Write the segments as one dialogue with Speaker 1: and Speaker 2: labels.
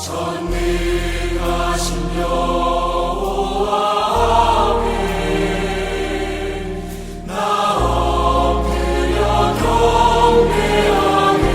Speaker 1: 전능하신 여호와께 나 엎드려 경배하네.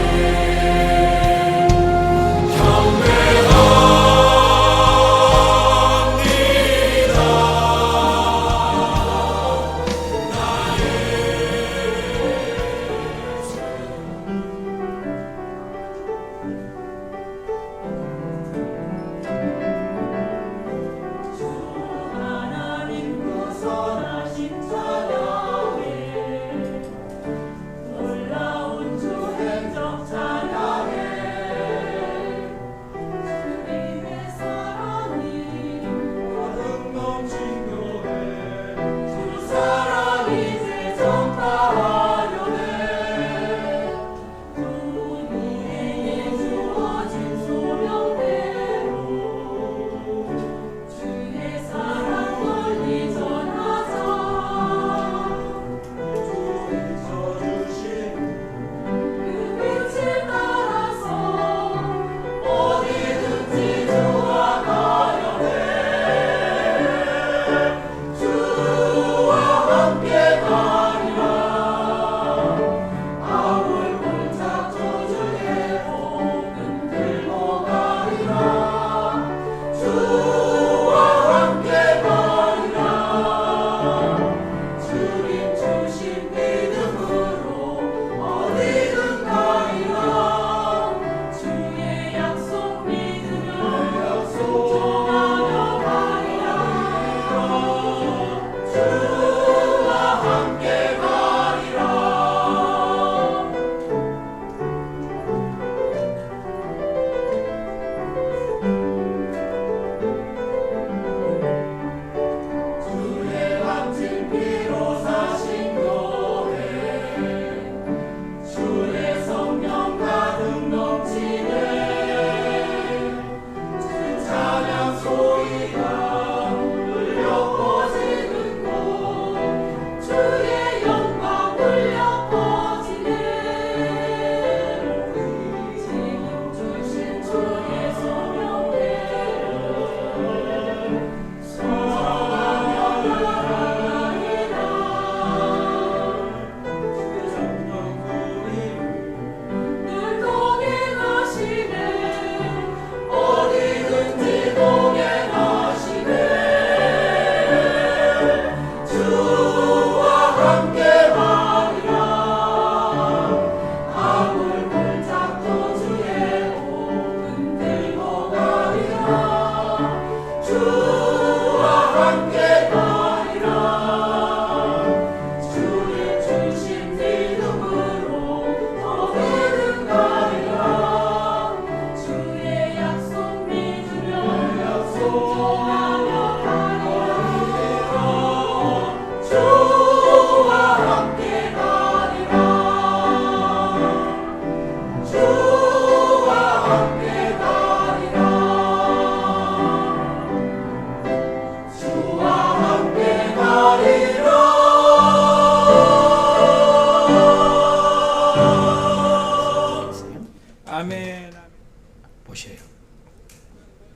Speaker 2: 보세요.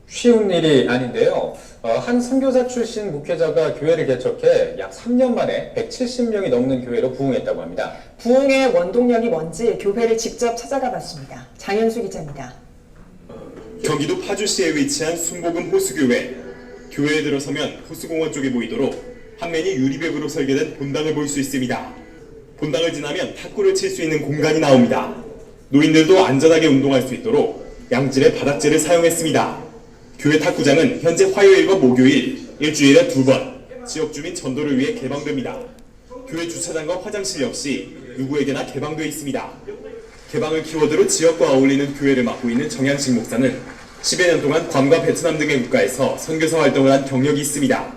Speaker 3: 쉬운 일이 아닌데요. 한 선교사 출신 목회자가 교회를 개척해 약 3년 만에 170명이 넘는 교회로 부흥했다고 합니다.
Speaker 4: 부흥의 원동력이 뭔지 교회를 직접 찾아가 봤습니다. 장현수 기자입니다.
Speaker 5: 경기도 파주시에 위치한 순복음 호수교회. 교회에 들어서면 호수공원 쪽에 보이도록 한 면이 유리벽으로 설계된 본당을 볼 수 있습니다. 본당을 지나면 탁구를 칠 수 있는 공간이 나옵니다. 노인들도 안전하게 운동할 수 있도록 양질의 바닥재를 사용했습니다. 교회 탁구장은 현재 화요일과 목요일 일주일에 2번 지역 주민 전도를 위해 개방됩니다. 교회 주차장과 화장실 역시 누구에게나 개방되어 있습니다. 개방을 키워드로 지역과 어울리는 교회를 맡고 있는 정양식 목사는 10여 년 동안 괌과 베트남 등의 국가에서 선교사 활동을 한 경력이 있습니다.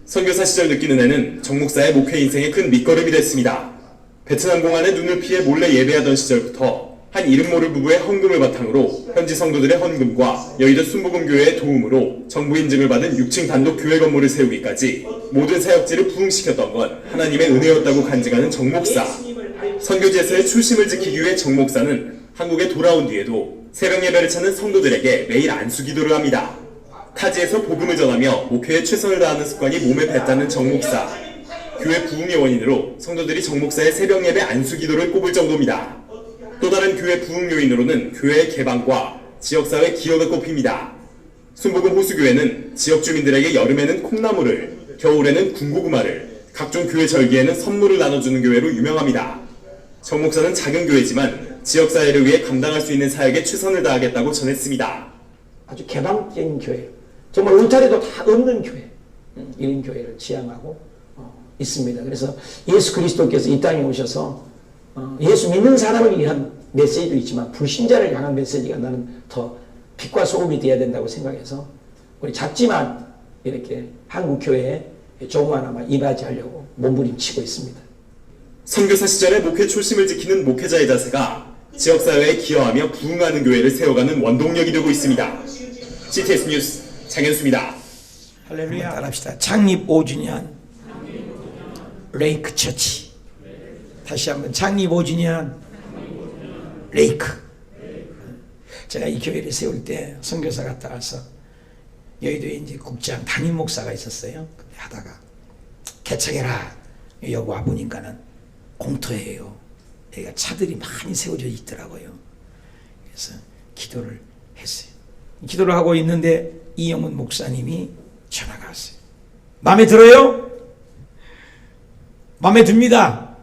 Speaker 5: 선교사 시절 느끼는 애는 정 목사의 목회 인생의 큰 밑거름이 됐습니다. 베트남 공안에 눈을 피해 몰래 예배하던 시절부터 한 이름 모를 부부의 헌금을 바탕으로 현지 성도들의 헌금과 여의도 순복음교회의 도움으로 정부 인증을 받은 6층 단독 교회 건물을 세우기까지 모든 사역지를 부흥시켰던 건 하나님의 은혜였다고 간증하는 정 목사. 선교지에서의 출심을 지키기 위해 정 목사는 한국에 돌아온 뒤에도 새벽 예배를 찾는 성도들에게 매일 안수 기도를 합니다. 타지에서 복음을 전하며 목회에 최선을 다하는 습관이 몸에 뱄다는 정 목사. 교회 부흥의 원인으로 성도들이 정 목사의 새벽 예배 안수 기도를 꼽을 정도입니다. 또 다른 교회 부흥 요인으로는 교회의 개방과 지역사회 기여가 꼽힙니다. 순복음 호수교회는 지역 주민들에게 여름에는 콩나물을, 겨울에는 군고구마를, 각종 교회 절기에는 선물을 나눠주는 교회로 유명합니다. 정 목사는 작은 교회지만 지역사회를 위해 감당할 수 있는 사역에 최선을 다하겠다고 전했습니다.
Speaker 2: 아주 개방적인 교회, 정말 울타리도 다 없는 교회, 이런 교회를 지향하고 있습니다. 그래서 예수 그리스도께서 이 땅에 오셔서 예수 믿는 사람을 위한 메시지도 있지만 불신자를 향한 메시지가 나는 더 빛과 소금이 되어야 된다고 생각해서 우리 작지만 이렇게 한국 교회에 조그마나마 이바지하려고 몸부림치고 있습니다.
Speaker 5: 선교사 시절에 목회 초심을 지키는 목회자의 자세가 지역사회에 기여하며 부흥하는 교회를 세워가는 원동력이 되고 있습니다. CTS 뉴스 장현수입니다.
Speaker 2: 할렐루야. 따라합시다. 창립 5주년 레이크 처치. 다시 한번 창립 5주년 레이크. 제가 이 교회를 세울 때 선교사 갔다 와서 여의도에 이제 국장 담임 목사가 있었어요. 근데 하다가 개척해라 여기 와보니까는 공터예요. 여기가 차들이 많이 세워져 있더라고요. 그래서 기도를 했어요. 기도를 하고 있는데 이영훈 목사님이 전화가 왔어요. 마음에 들어요? 마음에 듭니다.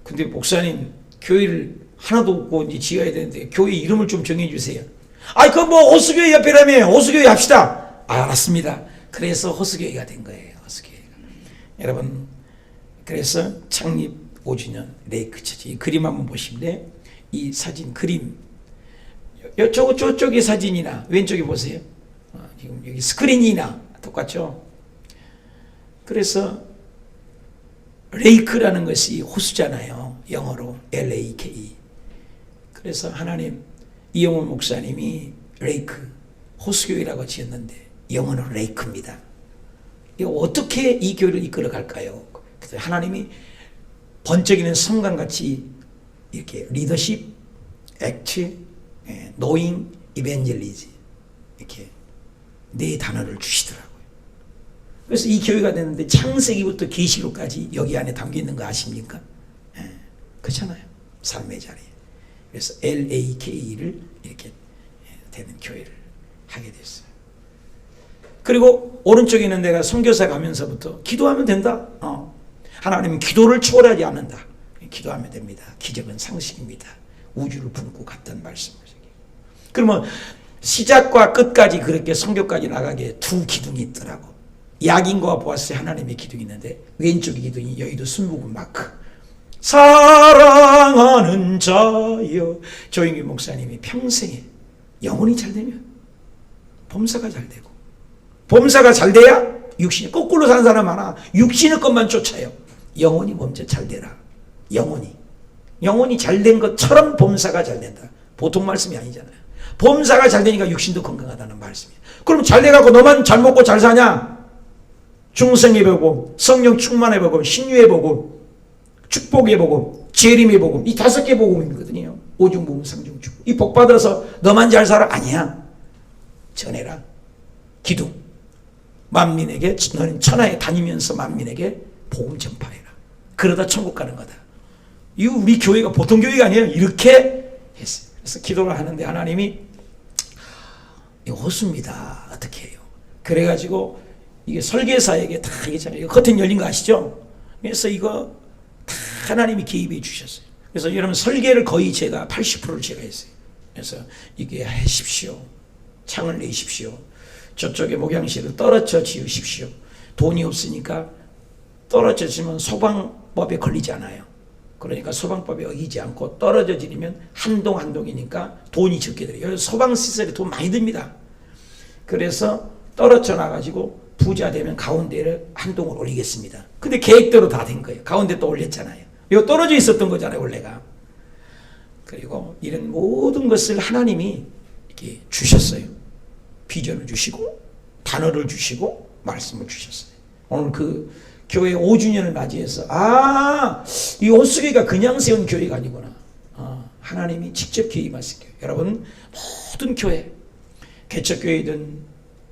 Speaker 2: 근데 목사님 교회를 하나도 없고 이제 지어야 되는데 교회 이름을 좀 정해 주세요. 아이 그 뭐 호수교회 옆에라며 호수교회 합시다. 알았습니다. 그래서 호수교회가 된 거예요. 호수교회가. 여러분 그래서 창립 5주년 레이크 처치. 이 그림 한번 보시면 이 사진 그림 저쪽의 사진이나 왼쪽에 보세요. 지금 여기 스크린이나 똑같죠. 그래서 레이크라는 것이 호수잖아요. 영어로 LAKE. 그래서 하나님 이영훈 목사님이 레이크 호수교회라고 지었는데 영어는 레이크입니다. 이거 어떻게 이 교회를 이끌어 갈까요? 그래서 하나님이 번쩍이는 성강같이 이렇게 리더십, 액트, 노잉, 이벤젤리즈 이렇게 네 단어를 주시더라고요. 그래서 이 교회가 됐는데 창세기부터 계시록까지 여기 안에 담겨 있는 거 아십니까? 그렇잖아요. 삶의 자리에. 그래서 LAKE를 이렇게 되는 교회를 하게 됐어요. 그리고 오른쪽에 있는 데가 선교사 가면서부터 기도하면 된다. 하나님은 기도를 초월하지 않는다. 기도하면 됩니다. 기적은 상식입니다. 우주를 품고 갔던 말씀이죠. 그러면 시작과 끝까지 그렇게 선교까지 나가게 두 기둥이 있더라고. 야긴과 보아스의 하나님의 기둥이 있는데 왼쪽 기둥이 여의도 순복음 마크. 사랑하는 자여. 조영규 목사님이 평생에 영혼이 잘 되면 범사가 잘 되고 범사가 잘 돼야 육신이 거꾸로 사는 사람 많아. 육신의 것만 쫓아요. 영혼이 먼저 잘 되라. 영혼이 잘 된 것처럼 범사가 잘 된다. 보통 말씀이 아니잖아요. 범사가 잘 되니까 육신도 건강하다는 말씀이에요. 그럼 잘 돼갖고 너만 잘 먹고 잘 사냐? 중생의 복음, 성령 충만의 복음, 신유의 복음, 축복의 복음, 재림의 복음, 이 5개 복음이거든요. 오중복음, 상중축복. 이 복 받아서 너만 잘 살아? 아니야. 전해라. 기둥. 만민에게, 너는 천하에 다니면서 만민에게 복음 전파해라. 그러다 천국 가는 거다. 이 우리 교회가 보통 교회가 아니에요. 이렇게 했어요. 그래서 기도를 하는데 하나님이 이거 호수입니다. 어떻게 해요? 그래가지고 이게 설계사에게 다 얘기했잖아요. 이거 커튼 열린 거 아시죠? 그래서 이거 다 하나님이 개입해 주셨어요. 그래서 여러분 설계를 거의 제가 80%를 제가 했어요. 그래서 이게 하십시오. 창을 내십시오. 저쪽에 목양실을 떨어져 지으십시오. 돈이 없으니까 떨어져지면 소방법에 걸리지 않아요. 그러니까 소방법에 어기지 않고 떨어져 지르면 한 동 한 동이니까 돈이 적게 들어요. 소방시설에 돈 많이 듭니다. 그래서 떨어져 나가지고 부자 되면 가운데를 한 동을 올리겠습니다. 근데 계획대로 다 된 거예요. 가운데 또 올렸잖아요. 이거 떨어져 있었던 거잖아요, 원래가. 그리고 이런 모든 것을 하나님이 이렇게 주셨어요. 비전을 주시고 단어를 주시고 말씀을 주셨어요. 오늘 그 교회 5주년을 맞이해서 이 호수교회가 그냥 세운 교회가 아니구나. 하나님이 직접 개입하실 거예요. 여러분 모든 교회, 개척교회든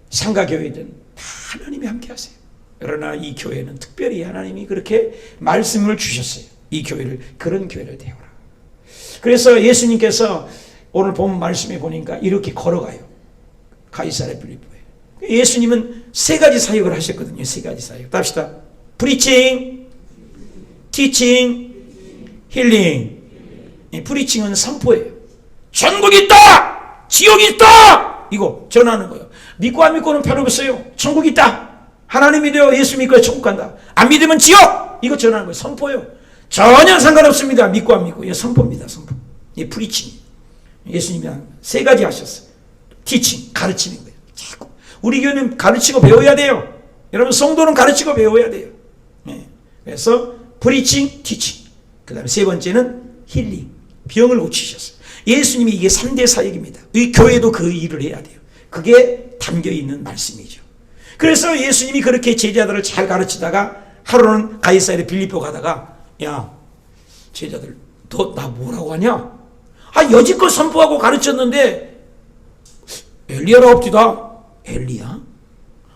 Speaker 2: 상가교회든 다 하나님이 함께 하세요. 그러나 이 교회는 특별히 하나님이 그렇게 말씀을 주셨어요. 이 교회를 그런 교회를 되어라. 그래서 예수님께서 오늘 본 말씀에 보니까 이렇게 걸어가요. 가이사랴 빌립보에. 예수님은 세 가지 사역을 하셨거든요. 세 가지 사역. 답시다. 프리칭, 티칭, 힐링. 이 프리칭은 선포예요. 천국이 있다! 지옥이 있다! 이거 전하는 거예요. 믿고 안 믿고는 필요 없어요. 천국이 있다. 하나님 믿어요. 예수 믿고 천국 간다. 안 믿으면 지옥! 이거 전하는 거예요. 선포예요. 전혀 상관없습니다. 믿고 안 믿고. 이게 선포입니다. 선포. 이게 프리칭. 예수님이 세 가지 하셨어요. 티칭, 가르치는 거예요. 자꾸. 우리 교회는 가르치고 배워야 돼요. 여러분 성도는 가르치고 배워야 돼요. 네. 그래서 프리칭, 티칭. 그 다음에 세 번째는 힐링. 병을 고치셨어요. 예수님이 이게 3대 사역입니다. 이 교회도 그 일을 해야 돼요. 그게 담겨있는 말씀이죠. 그래서 예수님이 그렇게 제자들을 잘 가르치다가 하루는 가이사랴 빌립보 가다가 야 제자들 너 나 뭐라고 하냐? 아 여지껏 선포하고 가르쳤는데 엘리야라 갑디다. 엘리야?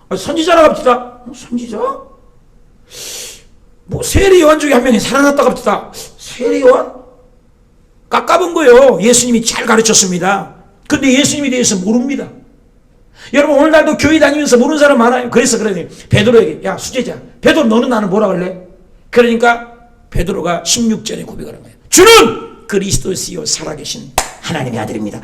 Speaker 2: 아, 선지자라 갑디다. 선지자? 뭐 세례 요한 중에 한 명이 살아났다 갑디다. 세례 요한? 깎아본 거예요. 예수님이 잘 가르쳤습니다. 근데 예수님에 대해서 모릅니다. 여러분 오늘날도 교회 다니면서 모르는 사람 많아요. 그래서 그러니 베드로에게 야 수제자 베드로 너는 나는 뭐라 그럴래? 그러니까 베드로가 16절에 고백하는 거예요. 주는 그리스도시요 살아계신 하나님의 아들입니다.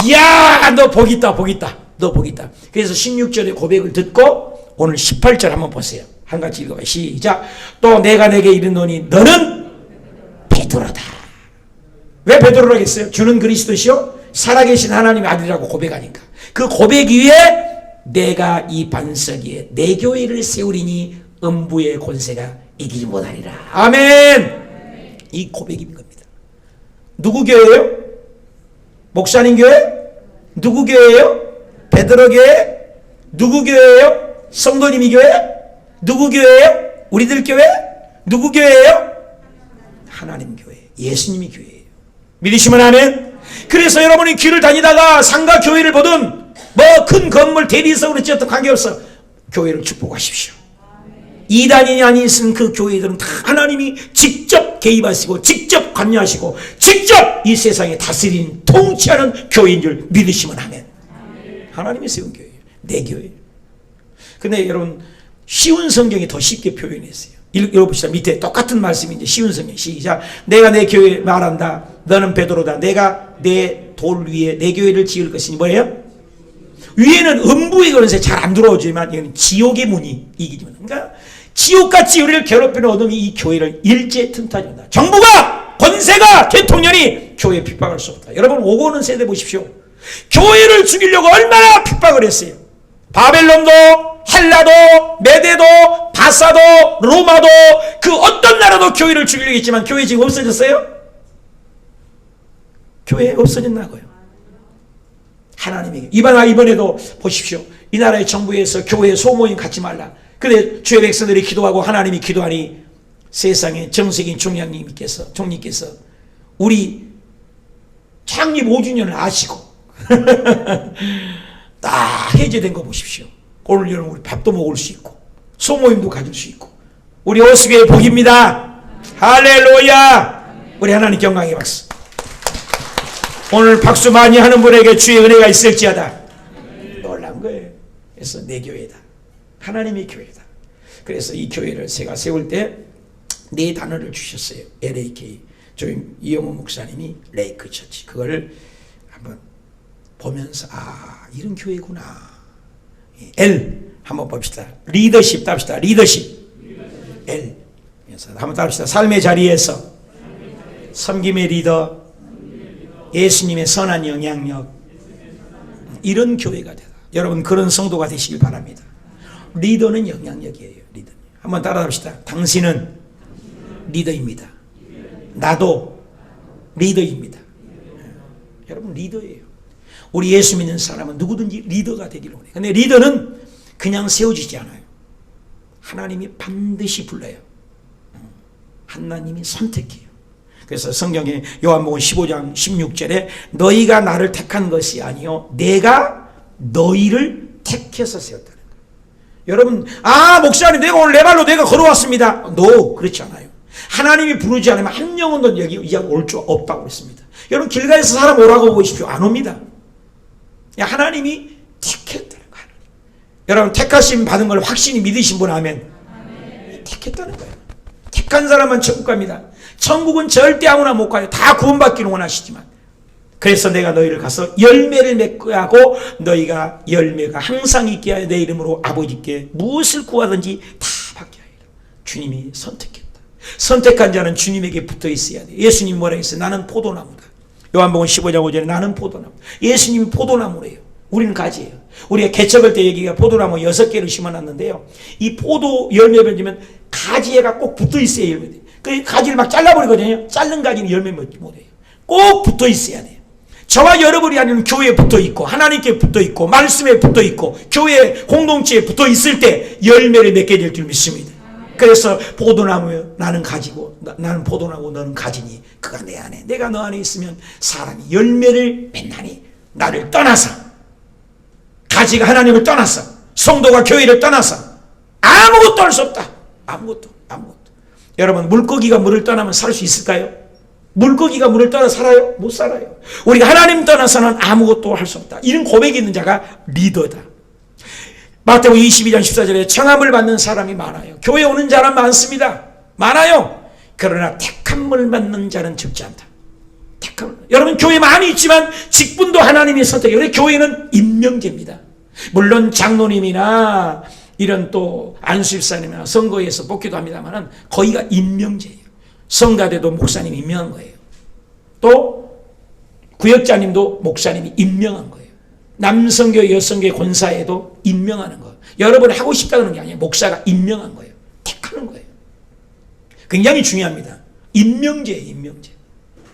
Speaker 2: 이야 너 복 있다 복 있다 너 복 있다. 그래서 16절의 고백을 듣고 오늘 18절 한번 보세요. 한같이 읽어봐요. 시작. 또 내가 내게 이르노니 너는 베드로다. 왜 베드로라고 했어요? 주는 그리스도시요 살아계신 하나님의 아들이라고 고백하니까. 그 고백 위에 내가 이 반석 위에 내 교회를 세우리니 음부의 권세가 이기지 못하리라. 아멘. 이 고백인 겁니다. 누구 교회예요? 목사님 교회? 누구 교회예요? 베드로 교회? 누구 교회예요? 성도님이 교회? 누구 교회예요? 우리들 교회? 누구 교회예요? 하나님 교회. 예수님이 교회예요. 믿으시면 아멘. 그래서 여러분이 길을 다니다가 상가 교회를 보든 뭐 큰 건물 대리석으로 지었던 관계없어 교회를 축복하십시오. 이단이 아니신 그 교회들은 다 하나님이 직접 개입하시고 직접 관여하시고 직접 이 세상에 다스리는 통치하는 교회인 줄 믿으시면 아멘. 하나님이 세운 교회예요. 내 교회예요. 근데 여러분 쉬운 성경이 더 쉽게 표현했어요. 읽어봅시다. 밑에 똑같은 말씀인데 쉬운 성경. 시작. 내가 내 교회 말한다. 너는 베드로다. 내가 내 돌 위에 내 교회를 지을 것이니 뭐예요? 위에는 음부의 권세 잘 안 들어오지만 이건 지옥의 문이 이기지만 그러니까 지옥같이 우리를 괴롭히는 어둠이 이 교회를 일제 틈타지 못한다. 정부가 권세가 대통령이 교회 핍박할 수 없다. 여러분 오고 오는 세대 보십시오. 교회를 죽이려고 얼마나 핍박을 했어요. 바벨론도 헬라도 메데도 바사도 로마도 그 어떤 나라도 교회를 죽이려고 했지만 교회 지금 없어졌어요? 교회 없어졌나고요. 하나님에게 이번에도 보십시오. 이 나라의 정부에서 교회 소모임 갖지 말라. 근데 주의 백성들이 기도하고 하나님이 기도하니 세상에 정세균 총리께서 우리 창립 5주년을 아시고 딱 해제된 거 보십시오. 오늘 여러분 우리 밥도 먹을 수 있고 소모임도 가질 수 있고 우리 호수교회 복입니다. 할렐루야. 우리 하나님 영광의 박수. 오늘 박수 많이 하는 분에게 주의 은혜가 있을지어다. 놀란 거예요. 그래서 내 교회다. 하나님의 교회다. 그래서 이 교회를 제가 세울 때 네 단어를 주셨어요. LAK. 저희 이영호 목사님이 레이크 처치. 그거를 한번 보면서 아 이런 교회구나. L 한번 봅시다. 리더십 답시다. 리더십. L. 그래서 한번 답시다. 삶의 자리에서 섬김의 리더. 예수님의 선한 영향력. 이런 교회가 되다. 여러분 그런 성도가 되시길 바랍니다. 리더는 영향력이에요. 리더. 한번 따라합시다. 당신은 리더입니다. 나도 리더입니다. 여러분 리더예요. 우리 예수 믿는 사람은 누구든지 리더가 되기를 원해요. 근데 리더는 그냥 세워지지 않아요. 하나님이 반드시 불러요. 하나님이 선택해요. 그래서 성경에 요한복음 15장 16절에 너희가 나를 택한 것이 아니요 내가 너희를 택해서 세웠다는 거예요. 여러분, 목사님 내가 오늘 내 발로 내가 걸어왔습니다. 그렇지 않아요. 하나님이 부르지 않으면 한 영혼도 여기 올 줄 없다고 그랬습니다. 여러분, 길가에서 사람 오라고 보십시오. 안 옵니다. 하나님이 택했다는 거예요. 여러분, 택하심 받은 걸 확신히 믿으신 분 하면 택했다는 거예요. 택한 사람은 천국 갑니다. 천국은 절대 아무나 못 가요. 다 구원받기를 원하시지만. 그래서 내가 너희를 가서 열매를 맺게 하고 너희가 열매가 항상 있게 하여 내 이름으로 아버지께 무엇을 구하든지 다 받게 하리라. 주님이 선택했다. 선택한 자는 주님에게 붙어 있어야 돼요. 예수님 뭐라 했어요? 나는 포도나무다. 요한복음 15장 5절에 나는 포도나무. 예수님이 포도나무래요. 우리는 가지예요. 우리가 개척할 때 여기가 포도나무 6개를 심어놨는데요. 이 포도 열매 맺으면 가지에가 꼭 붙어 있어야 열매 돼요. 그 가지를 막 잘라버리거든요. 자른 가지는 열매 맺지 못해요. 꼭 붙어 있어야 돼요. 저와 여러분이 아니면 교회에 붙어 있고 하나님께 붙어 있고 말씀에 붙어 있고 교회 공동체에 붙어 있을 때 열매를 맺게 될 줄 믿습니다. 그래서 포도나무 나는 가지고 나는 포도나무 너는 가지니 그가 내 안에 내가 너 안에 있으면 사람이 열매를 맺나니 나를 떠나서 가지가 하나님을 떠나서 성도가 교회를 떠나서 아무것도 할 수 없다. 아무것도. 여러분, 물고기가 물을 떠나면 살 수 있을까요? 물고기가 물을 떠나 살아요? 못 살아요. 우리가 하나님 떠나서는 아무것도 할 수 없다. 이런 고백이 있는 자가 리더다. 마태복음 22장 14절에 청함을 받는 사람이 많아요. 교회 오는 자는 많습니다. 많아요. 그러나 택함을 받는 자는 적지 않다. 여러분, 교회 많이 있지만 직분도 하나님이 선택해요. 그래서 교회는 임명제입니다. 물론 장로님이나 이런 또 안수집사님이나 선거에서 뽑기도 합니다만 거기가 임명제예요. 성가대도 목사님이 임명한 거예요. 또 구역자님도 목사님이 임명한 거예요. 남성교 여성교 권사에도 임명하는 거예요. 여러분이 하고 싶다는 게 아니에요. 목사가 임명한 거예요. 택하는 거예요. 굉장히 중요합니다. 임명제예요. 임명제.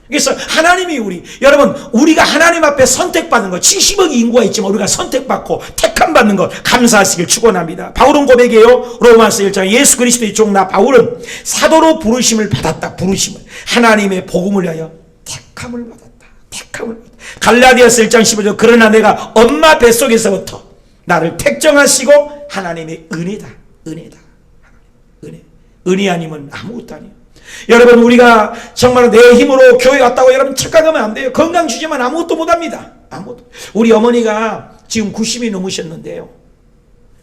Speaker 2: 그래서 하나님이 여러분 우리가 하나님 앞에 선택받는 것 70억 인구가 있지만 우리가 선택받고 택함받는 것 감사하시길 축원합니다. 바울은 고백해요. 로마서 1장 예수 그리스도의 종 나 바울은 사도로 부르심을 받았다. 부르심을 하나님의 복음을 위하여 택함을 받았다. 갈라디아서 1장 15절 그러나 내가 엄마 뱃속에서부터 나를 택정하시고 하나님의 은혜다. 은혜 아니면 아무것도 아니에요. 여러분 우리가 정말 내 힘으로 교회 왔다고 여러분 착각하면 안 돼요. 건강 주지만 아무것도 못합니다. 우리 어머니가 지금 90이 넘으셨는데요.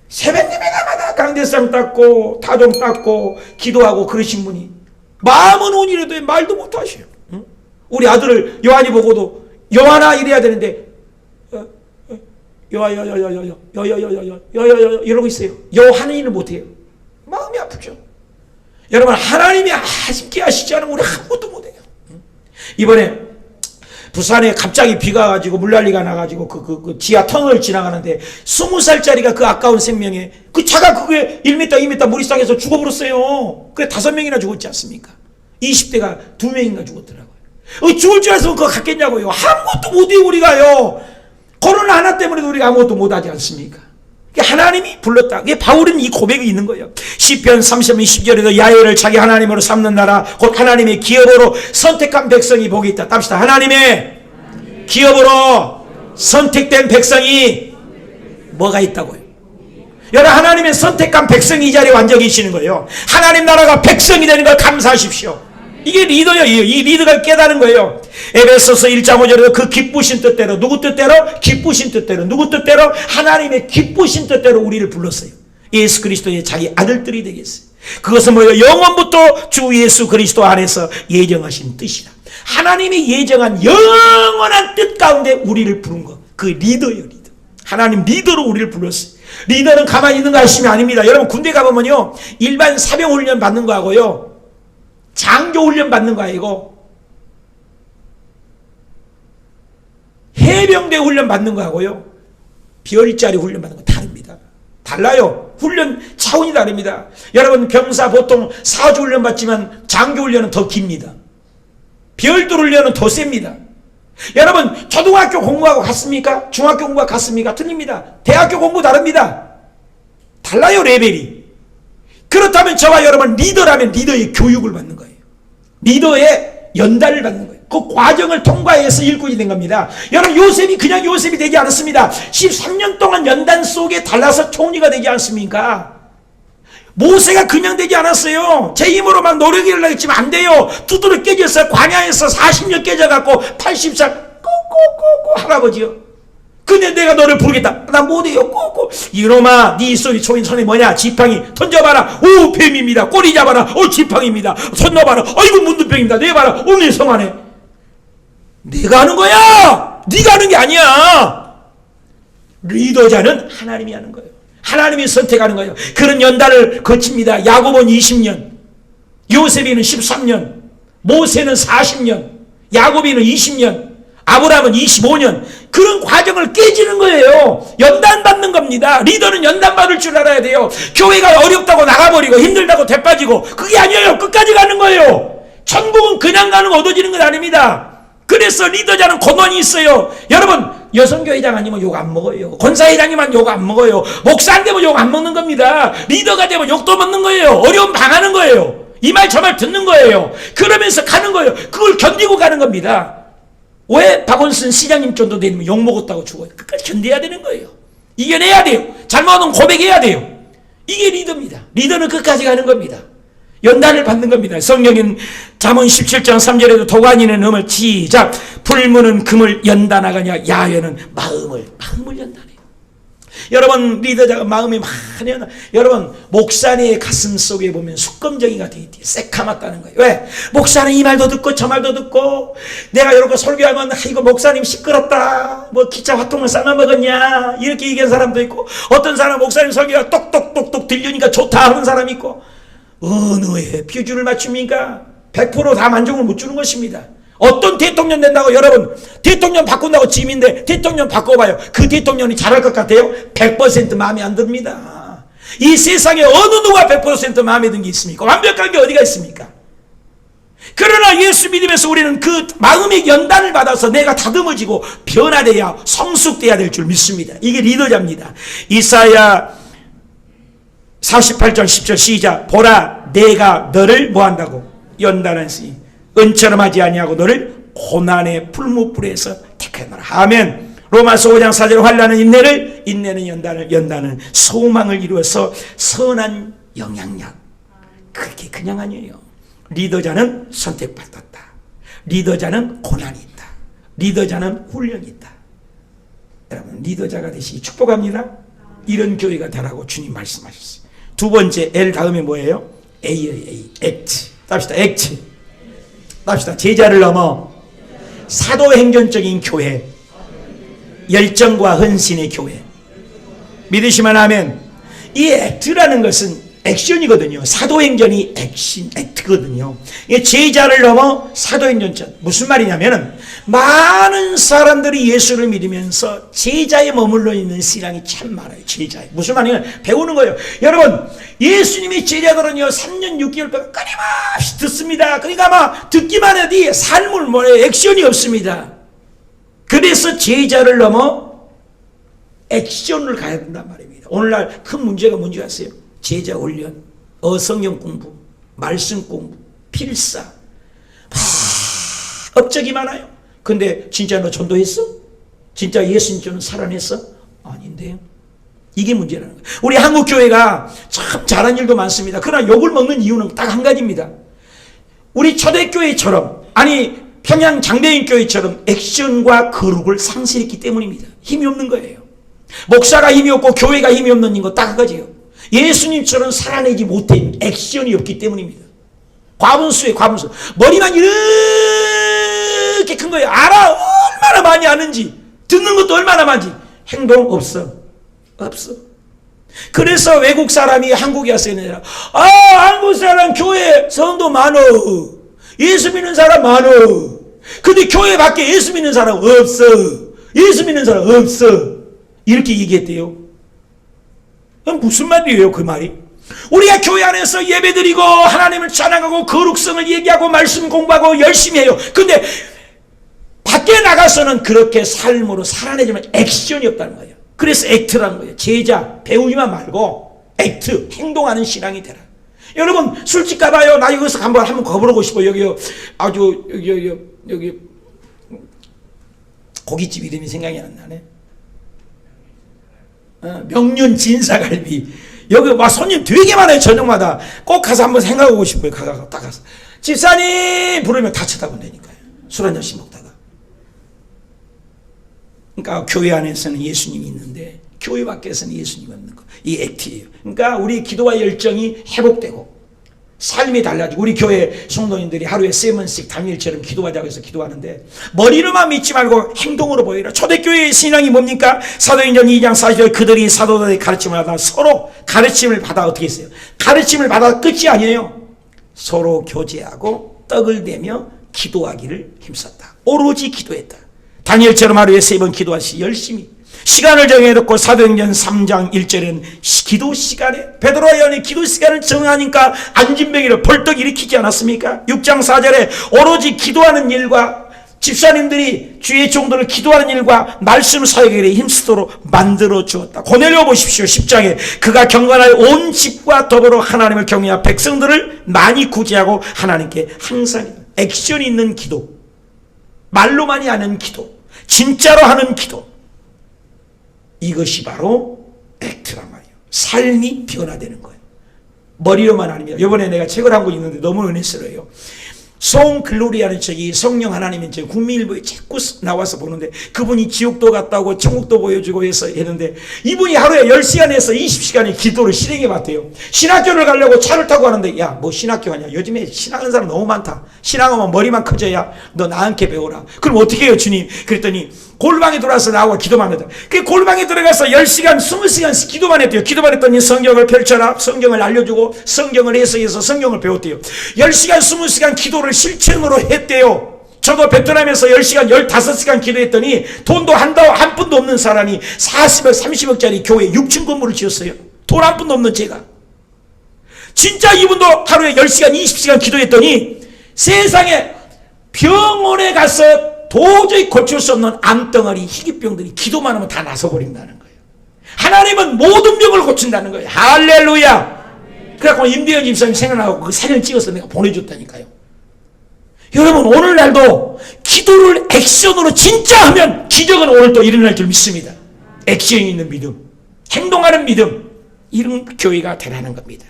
Speaker 2: 새벽 예배가마다 강대상 닦고 타종 닦고 기도하고 그러신 분이 마음은 온이라도 말도 못하셔요. 우리 아들을 요한이 보고도 요한아 이래야 되는데 이러고 있어요. 요하는 일을 못해요. 마음이 아프죠. 여러분 하나님이 함께 하시지 않으면 우리 아무것도 못해요. 이번에 부산에 갑자기 비가 가지고 물난리가 나가지고 그 지하 터널을 지나가는데 20살짜리가 그 아까운 생명에 그 차가 그게 1m 2m 물이 쌓여서 죽어버렸어요. 그래 5명이나 죽었지 않습니까? 20대가 2명인가 죽었더라고요. 죽을 줄 알았으면 그거 갔겠냐고요. 아무것도 못해요. 우리가요. 코로나 하나 때문에도 우리가 아무것도 못하지 않습니까? 하나님이 불렀다. 바울은 이 고백이 있는 거예요. 시편 30편 10절에도 야훼를 자기 하나님으로 삼는 나라 곧 하나님의 기업으로 선택한 백성이 복이 있다. 답시다. 하나님의 기업으로 선택된 백성이 뭐가 있다고요? 여러분 하나님의 선택한 백성이 이 자리에 완전히 계시는 거예요. 하나님 나라가 백성이 되는 걸 감사하십시오. 이게 리더예요. 이 리더가 깨달은 거예요. 에베소서 1장 5절에도 그 기쁘신 뜻대로 누구 뜻대로? 기쁘신 뜻대로 누구 뜻대로? 하나님의 기쁘신 뜻대로 우리를 불렀어요. 예수 그리스도의 자기 아들들이 되겠어요. 그것은 뭐예요? 영원부터 주 예수 그리스도 안에서 예정하신 뜻이다. 하나님이 예정한 영원한 뜻 가운데 우리를 부른 거. 그 리더예요. 리더. 하나님 리더로 우리를 불렀어요. 리더는 가만히 있는 거 아시면 아닙니다. 여러분 군대 가보면요 일반 사병 훈련 받는 거하고요 장교 훈련 받는 거 아니고 해병대 훈련 받는 거하고요 별자리 훈련 받는 거 다릅니다. 달라요. 훈련 차원이 다릅니다. 여러분 병사 보통 4주 훈련 받지만 장교 훈련은 더 깁니다. 별도 훈련은 더 셉니다. 여러분 초등학교 공부하고 같습니까? 중학교 공부하고 같습니까? 틀립니다. 대학교 공부 다릅니다. 달라요. 레벨이. 그렇다면 저와 여러분 리더라면 리더의 교육을 받는 거예요. 리더의 연단을 받는 거예요. 그 과정을 통과해서 일꾼이 된 겁니다. 여러분, 요셉이 그냥 요셉이 되지 않았습니다. 13년 동안 연단 속에 달라서 총리가 되지 않습니까? 모세가 그냥 되지 않았어요. 제 힘으로 막 노력이라고 했지만 안 돼요. 두드러 깨졌어요. 광야에서 40년 깨져갖고 80살 꼬꼬꼬꼬 할아버지요. 근데 내가 너를 부르겠다. 나 못해요. 꼬꼬. 이놈아, 네 소리 손이 뭐냐? 지팡이 던져봐라. 오, 뱀입니다. 꼬리 잡아라. 오, 지팡이입니다. 손 넣어봐라. 어이구, 문둥병입니다. 내봐라. 오늘 성하네. 내가 하는 거야. 네가 하는 게 아니야. 리더자는 하나님이 하는 거예요. 하나님이 선택하는 거예요. 그런 연단을 거칩니다. 야곱은 20년, 요셉이는 13년, 모세는 40년, 야곱이는 20년, 아브라함은 25년. 그런 과정을 깨지는 거예요. 연단 받는 겁니다. 리더는 연단 받을 줄 알아야 돼요. 교회가 어렵다고 나가버리고 힘들다고 되빠지고 그게 아니에요. 끝까지 가는 거예요. 천국은 그냥 가는 거 얻어지는 건 아닙니다. 그래서 리더자는 권한이 있어요. 여러분, 여성교회장 아니면 욕 안 먹어요. 권사회장이면 욕 안 먹어요. 목사 안 되면 욕 안 먹는 겁니다. 리더가 되면 욕도 먹는 거예요. 어려움 당하는 거예요. 이 말 저 말 듣는 거예요. 그러면서 가는 거예요. 그걸 견디고 가는 겁니다. 왜 박원순 시장님 정도 되면 욕 먹었다고 죽어요? 끝까지 견뎌야 되는 거예요. 이겨내야 돼요. 잘못하면 고백해야 돼요. 이게 리더입니다. 리더는 끝까지 가는 겁니다. 연단을 받는 겁니다. 성경인 잠언 17장 3절에도 도가니는 음을 시작. 불무는 금을 연단하거냐 야훼는 마음을 연단해요. 여러분, 리더자가 마음이 많이 연단. 여러분, 목사님의 가슴 속에 보면 숙검정이가 되어 있대요. 새카맣다는 거예요. 왜? 목사는 이 말도 듣고 저 말도 듣고 내가 이렇게 설교하면 이거 목사님 시끄럽다. 뭐 기차 화통을 삶아먹었냐 이렇게 얘기한 사람도 있고, 어떤 사람 목사님 설교가 똑똑똑똑 들리니까 좋다 하는 사람이 있고, 어느 해 표준을 맞춥니까? 100% 다 만족을 못 주는 것입니다. 어떤 대통령 된다고 여러분, 대통령 바꾼다고 짐인데 대통령 바꿔봐요. 그 대통령이 잘할 것 같아요? 100% 마음에 안 듭니다. 이 세상에 어느 누가 100% 마음에 든 게 있습니까? 완벽한 게 어디가 있습니까? 그러나 예수 믿으면서 우리는 그 마음의 연단을 받아서 내가 다듬어지고 변화돼야 성숙돼야 될 줄 믿습니다. 이게 리더자입니다. 이사야 48장 10절 시작. 보라, 내가 너를 뭐한다고? 연단하시. 은처럼 하지 아니하고 너를 고난의 풀무불에서 택하노라. 아멘. 로마서 5장 4절 환난은 인내를, 인내는 연단을, 연단은 소망을 이루어서 선한 영향력. 그렇게 그냥 아니에요. 리더자는 선택받았다. 리더자는 고난이 있다. 리더자는 훈련이 있다. 여러분, 리더자가 되시기 축복합니다. 이런 교회가 되라고 주님 말씀하셨어요. 두 번째, L 다음에 뭐예요? A예요. A. 액트. 답시다. 액트. 답시다. 제자를 넘어 사도행전적인 교회, 열정과 헌신의 교회. 믿으시면 아멘. 이 액트라는 것은 액션이거든요. 사도행전이 액트거든요. 제자를 넘어 사도행전전. 무슨 말이냐면은 많은 사람들이 예수를 믿으면서 제자에 머물러 있는 신앙이 참 많아요. 제자에. 무슨 말이냐면 배우는 거예요. 여러분, 예수님의 제자들은요 3년 6개월 동안 끊임없이 듣습니다. 그러니까 아마 듣기만 해도 삶을 뭐래요? 액션이 없습니다. 그래서 제자를 넘어 액션을 가야 된단 말입니다. 오늘날 큰 문제가 뭔지 아세요? 제자 훈련, 성경 공부, 말씀 공부, 필사, 업적이 많아요. 근데 진짜 너 전도했어? 진짜 예수님처럼 살아냈어? 아닌데요. 이게 문제라는 거예요. 우리 한국 교회가 참 잘한 일도 많습니다. 그러나 욕을 먹는 이유는 딱 한 가지입니다. 우리 초대교회처럼, 아니 평양 장대인 교회처럼 액션과 거룩을 상실했기 때문입니다. 힘이 없는 거예요. 목사가 힘이 없고 교회가 힘이 없는 거 딱 한 가지예요. 예수님처럼 살아내지 못한 액션이 없기 때문입니다. 과분수에 과분수. 머리만 이렇게 큰 거예요. 알아. 얼마나 많이 아는지. 듣는 것도 얼마나 많지. 행동 없어. 없어. 그래서 외국 사람이 한국에 왔어요. 한국 사람 교회 성도 많어. 예수 믿는 사람 많어. 근데 교회 밖에 예수 믿는 사람 없어. 예수 믿는 사람 없어. 이렇게 얘기했대요. 무슨 말이에요, 그 말이? 우리가 교회 안에서 예배드리고 하나님을 찬양하고 거룩성을 얘기하고 말씀 공부하고 열심히 해요. 근데 밖에 나가서는 그렇게 삶으로 살아내지만 액션이 없다는 거예요. 그래서 액트라는 거예요. 제자 배우지만 말고 액트, 행동하는 신앙이 되라. 여러분 술집 가봐요. 나 여기서 한번 가보고 싶어요. 여기 아주 여기 고깃집 이름이 생각이 안 나네. 명륜 진사갈비. 여기 막 손님 되게 많아요. 저녁마다 꼭 가서 한번 생각하고 싶어요. 딱 가서 집사님 부르면 다 쳐다본다니까요. 술 한 잔씩 먹다가. 그러니까 교회 안에서는 예수님이 있는데 교회 밖에서는 예수님이 없는 거. 이 액트예요. 그러니까 우리 기도와 열정이 회복되고 삶이 달라지고, 우리 교회 성도님들이 하루에 3번씩 당일처럼 기도하자고 해서 기도하는데 머리로만 믿지 말고 행동으로 보여라. 초대교회의 신앙이 뭡니까? 사도행전 2장 40절 그들이 사도들의 가르침을 받아 서로 가르침을 받아 어떻게 했어요? 가르침을 받아 끝이 아니에요. 서로 교제하고 떡을 대며 기도하기를 힘썼다. 오로지 기도했다. 다니엘처럼 하루에 3번 기도하시 열심히 시간을 정해놓고 사도행전 3장 1절에는 기도 시간에 베드로와 요한이 기도 시간을 정하니까 안진병이를 벌떡 일으키지 않았습니까? 6장 4절에 오로지 기도하는 일과 집사님들이 주의 종들을 기도하는 일과 말씀 사역에 힘쓰도록 만들어 주었다. 고넬료 보십시오. 10장에 그가 경건하여 온 집과 더불어 하나님을 경외하여 백성들을 많이 구제하고 하나님께 항상 액션이 있는 기도, 말로만이 하는 기도, 진짜로 하는 기도, 이것이 바로 액트란 말이에요. 삶이 변화되는 거예요. 머리로만 아닙니다. 이번에 내가 책을 한 권 있는데 너무 은혜스러워요. 송 글로리아는 저기 성령 하나님은 저 국민일보에 자꾸 나와서 보는데 그분이 지옥도 갔다 오고 천국도 보여주고 해서 했는데 이분이 하루에 10시간에서 20시간의 기도를 실행해 봤대요. 신학교를 가려고 차를 타고 가는데 야 뭐 신학교 하냐, 요즘에 신학하는 사람 너무 많다. 신학하면 머리만 커져야 너 나한테 배워라. 그럼 어떻게 해요 주님? 그랬더니 골방에 들어와서 나하고 기도만 했다. 그 골방에 들어가서 10시간 20시간씩 기도만 했대요. 기도만 했더니 성경을 펼쳐라, 성경을 알려주고 성경을 해석해서 성경을 배웠대요. 10시간 20시간 기도를 실천으로 했대요. 저도 베트남에서 10시간 15시간 기도했더니 돈도 한 푼도 없는 사람이 40억 30억짜리 교회 6층 건물을 지었어요. 돈 한 푼도 없는 제가. 진짜 이분도 하루에 10시간 20시간 기도했더니 세상에 병원에 가서 도저히 고칠 수 없는 암덩어리 희귀병들이 기도만 하면 다 나서버린다는 거예요. 하나님은 모든 병을 고친다는 거예요. 할렐루야. 그래갖고 임대현 집사님 생각나고 그 사진을 찍어서 내가 보내줬다니까요. 여러분 오늘날도 기도를 액션으로 진짜 하면 기적은 오늘 또 일어날 줄 믿습니다. 액션이 있는 믿음, 행동하는 믿음, 이런 교회가 되라는 겁니다.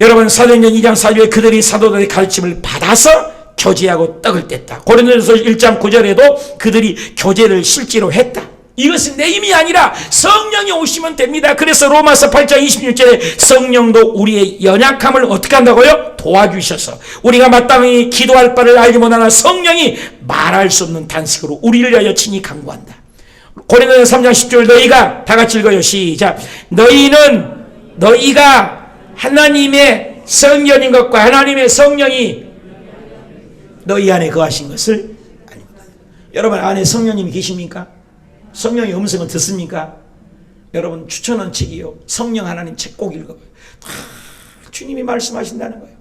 Speaker 2: 여러분 사도행전 2장 4절에 그들이 사도들의 가르침을 받아서 교제하고 떡을 뗐다. 고린도전서 1장 9절에도 그들이 교제를 실제로 했다. 이것은 내 힘이 아니라 성령이 오시면 됩니다. 그래서 로마서 8장 26절에 성령도 우리의 연약함을 어떻게 한다고요? 도와주셔서 우리가 마땅히 기도할 바를 알지 못하나 성령이 말할 수 없는 단식으로 우리를 위하여 친히 간구한다. 고린도전서 3장 10절 너희가 다 같이 읽어요. 시작. 너희가 하나님의 성령인 것과 하나님의 성령이 너희 안에 거하신 것을 아닙니다. 여러분 안에 성령님이 계십니까? 성령의 음성을 듣습니까? 여러분 추천한 책이요. 성령 하나님 책 꼭 읽어봐요. 주님이 말씀하신다는 거예요.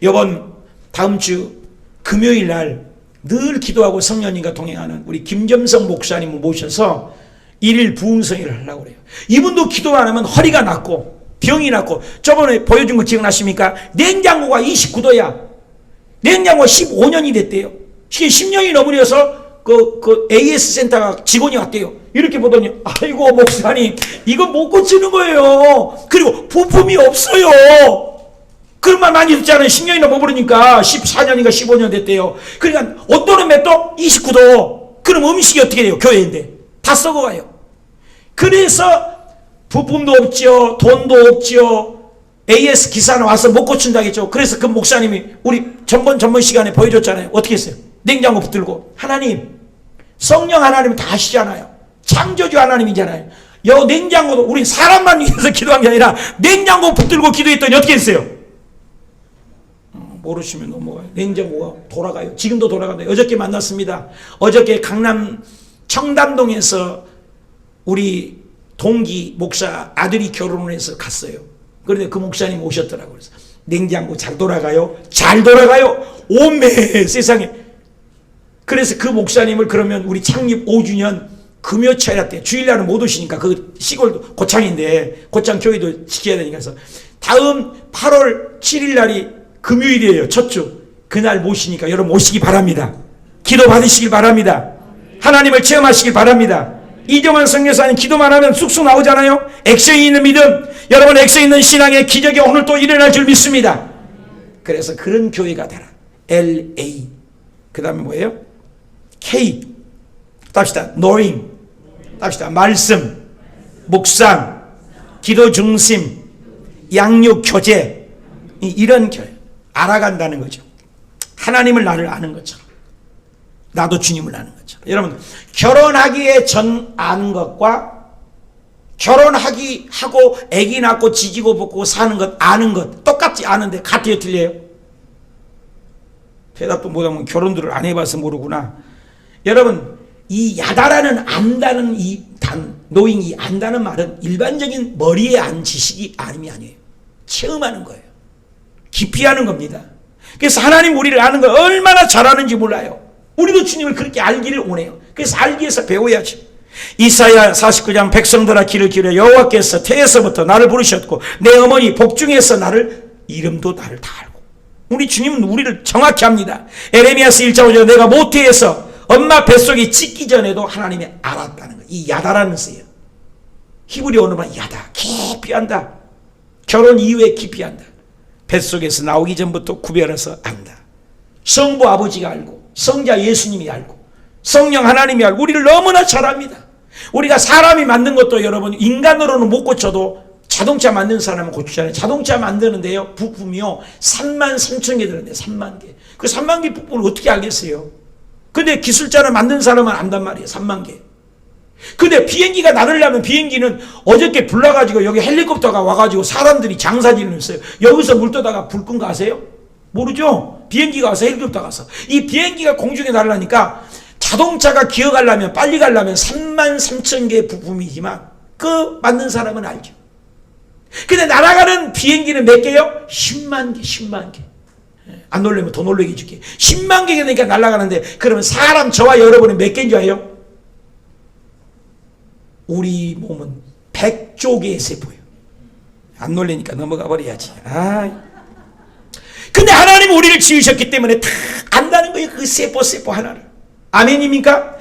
Speaker 2: 이번 다음 주 금요일 날 늘 기도하고 성령님과 동행하는 우리 김점성 목사님을 모셔서 1일 부흥성회를 하려고 그래요. 이분도 기도 안 하면 허리가 낫고 병이 낫고 저번에 보여준 거 기억나십니까? 냉장고가 29도야. 냉장고가 15년이 됐대요. 이게 10년이 넘으려서 그 AS 센터가 직원이 왔대요. 이렇게 보더니 아이고 목사님 이거 못 고치는 거예요. 그리고 부품이 없어요. 그런 말 많이 듣잖아요. 10년이 넘어버리니까 14년인가 15년 됐대요. 그러니까 온도는 몇 도? 29도. 그럼 음식이 어떻게 돼요? 교회인데 다 썩어가요. 그래서 부품도 없죠. 돈도 없죠. AS 기사는 와서 못 고친다겠죠. 그래서 그 목사님이 우리 전번 시간에 보여줬잖아요. 어떻게 했어요? 냉장고 붙들고 하나님 성령 하나님은 다 아시잖아요. 창조주 하나님이잖아요. 여 냉장고도 우리 사람만 위해서 기도한 게 아니라 냉장고 붙들고 기도했더니 어떻게 했어요? 모르시면 넘어가요. 냉장고가 돌아가요. 지금도 돌아간다. 어저께 만났습니다. 어저께 강남 청담동에서 우리 동기 목사 아들이 결혼을 해서 갔어요. 그런데 그 목사님 오셨더라고요. 그래서 냉장고 잘 돌아가요? 잘 돌아가요? 오메 세상에. 그래서 그 목사님을 그러면 우리 창립 5주년 금요철야 때 주일날은 못 오시니까 그 시골 고창인데 고창 교회도 지켜야 되니까 해서 다음 8월 7일 날이 금요일이에요. 첫 주. 그날 모시니까 여러분 오시기 바랍니다. 기도 받으시길 바랍니다. 하나님을 체험하시길 바랍니다. 이정환 선교사님 기도만 하면 쑥쑥 나오잖아요. 액션이 있는 믿음, 여러분 액션 있는 신앙의 기적이 오늘 또 일어날 줄 믿습니다. 그래서 그런 교회가 되라. LA. 그 다음에 뭐예요? K. 답시다. knowing. 답시다. 말씀, 묵상, 기도 중심, 양육 교제. 이런 교회. 알아간다는 거죠. 하나님을 나를 아는 것처럼. 나도 주님을 아는 것처럼. 여러분, 결혼하기에 전 아는 것과 결혼하기 하고 아기 낳고 지지고 볶고 사는 것 아는 것 똑같지 않은데 같아요, 틀려요? 대답도 못하면 결혼들을 안 해봐서 모르구나. 여러분, 이 야다라는 안다는 이 노잉이 안다는 말은 일반적인 머리에 안 지식이 아니에요. 체험하는 거예요. 깊이 하는 겁니다. 그래서 하나님 우리를 아는 걸 얼마나 잘하는지 몰라요. 우리도 주님을 그렇게 알기를 원해요. 그래서 알기 위해서 배워야죠. 이사야 49장 백성들아 귀를 기울여 여호와께서 태에서부터 나를 부르셨고 내 어머니 복중에서 나를 이름도 나를 다 알고. 우리 주님은 우리를 정확히 합니다. 에레미야서 1장 5절 내가 모태에서 엄마 뱃속에 찢기 전에도 하나님이 알았다는 거예요. 이 야다라는 쓰예요. 히브리어로 말하면 야다. 깊이 한다. 결혼 이후에 깊이 한다. 뱃속에서 나오기 전부터 구별해서 안다. 성부 아버지가 알고 성자 예수님이 알고 성령 하나님이 알고 우리를 너무나 잘 압니다. 우리가 사람이 만든 것도 여러분 인간으로는 못 고쳐도 자동차 만드는 사람은 고치잖아요. 자동차 만드는데요 부품이요 33,000개 들었는데 3만 개. 그 3만 개 부품을 어떻게 알겠어요? 근데 기술자를 만든 사람은 안단 말이에요. 3만 개. 근데 비행기가 날으려면 비행기는 어저께 불나가지고 여기 헬리콥터가 와가지고 사람들이 장사진을 했어요. 여기서 물 떠다가 불 끈 거 아세요? 모르죠? 비행기가 와서 헬리콥터가 와서. 이 비행기가 공중에 날으려니까 자동차가 기어가려면 빨리 가려면 33,000개의 부품이지만 그 만든 사람은 알죠. 근데 날아가는 비행기는 몇 개요? 10만 개, 10만 개. 안 놀래면 더 놀래게 해줄게. 10만 개가 되니까 날아가는데 그러면 사람 저와 여러분은 몇 개인 줄 알아요? 우리 몸은 100조 개의 세포예요. 안 놀래니까 넘어가 버려야지. 근데 하나님 우리를 지으셨기 때문에 다 안다는 거예요. 그 세포 하나를. 아멘입니까?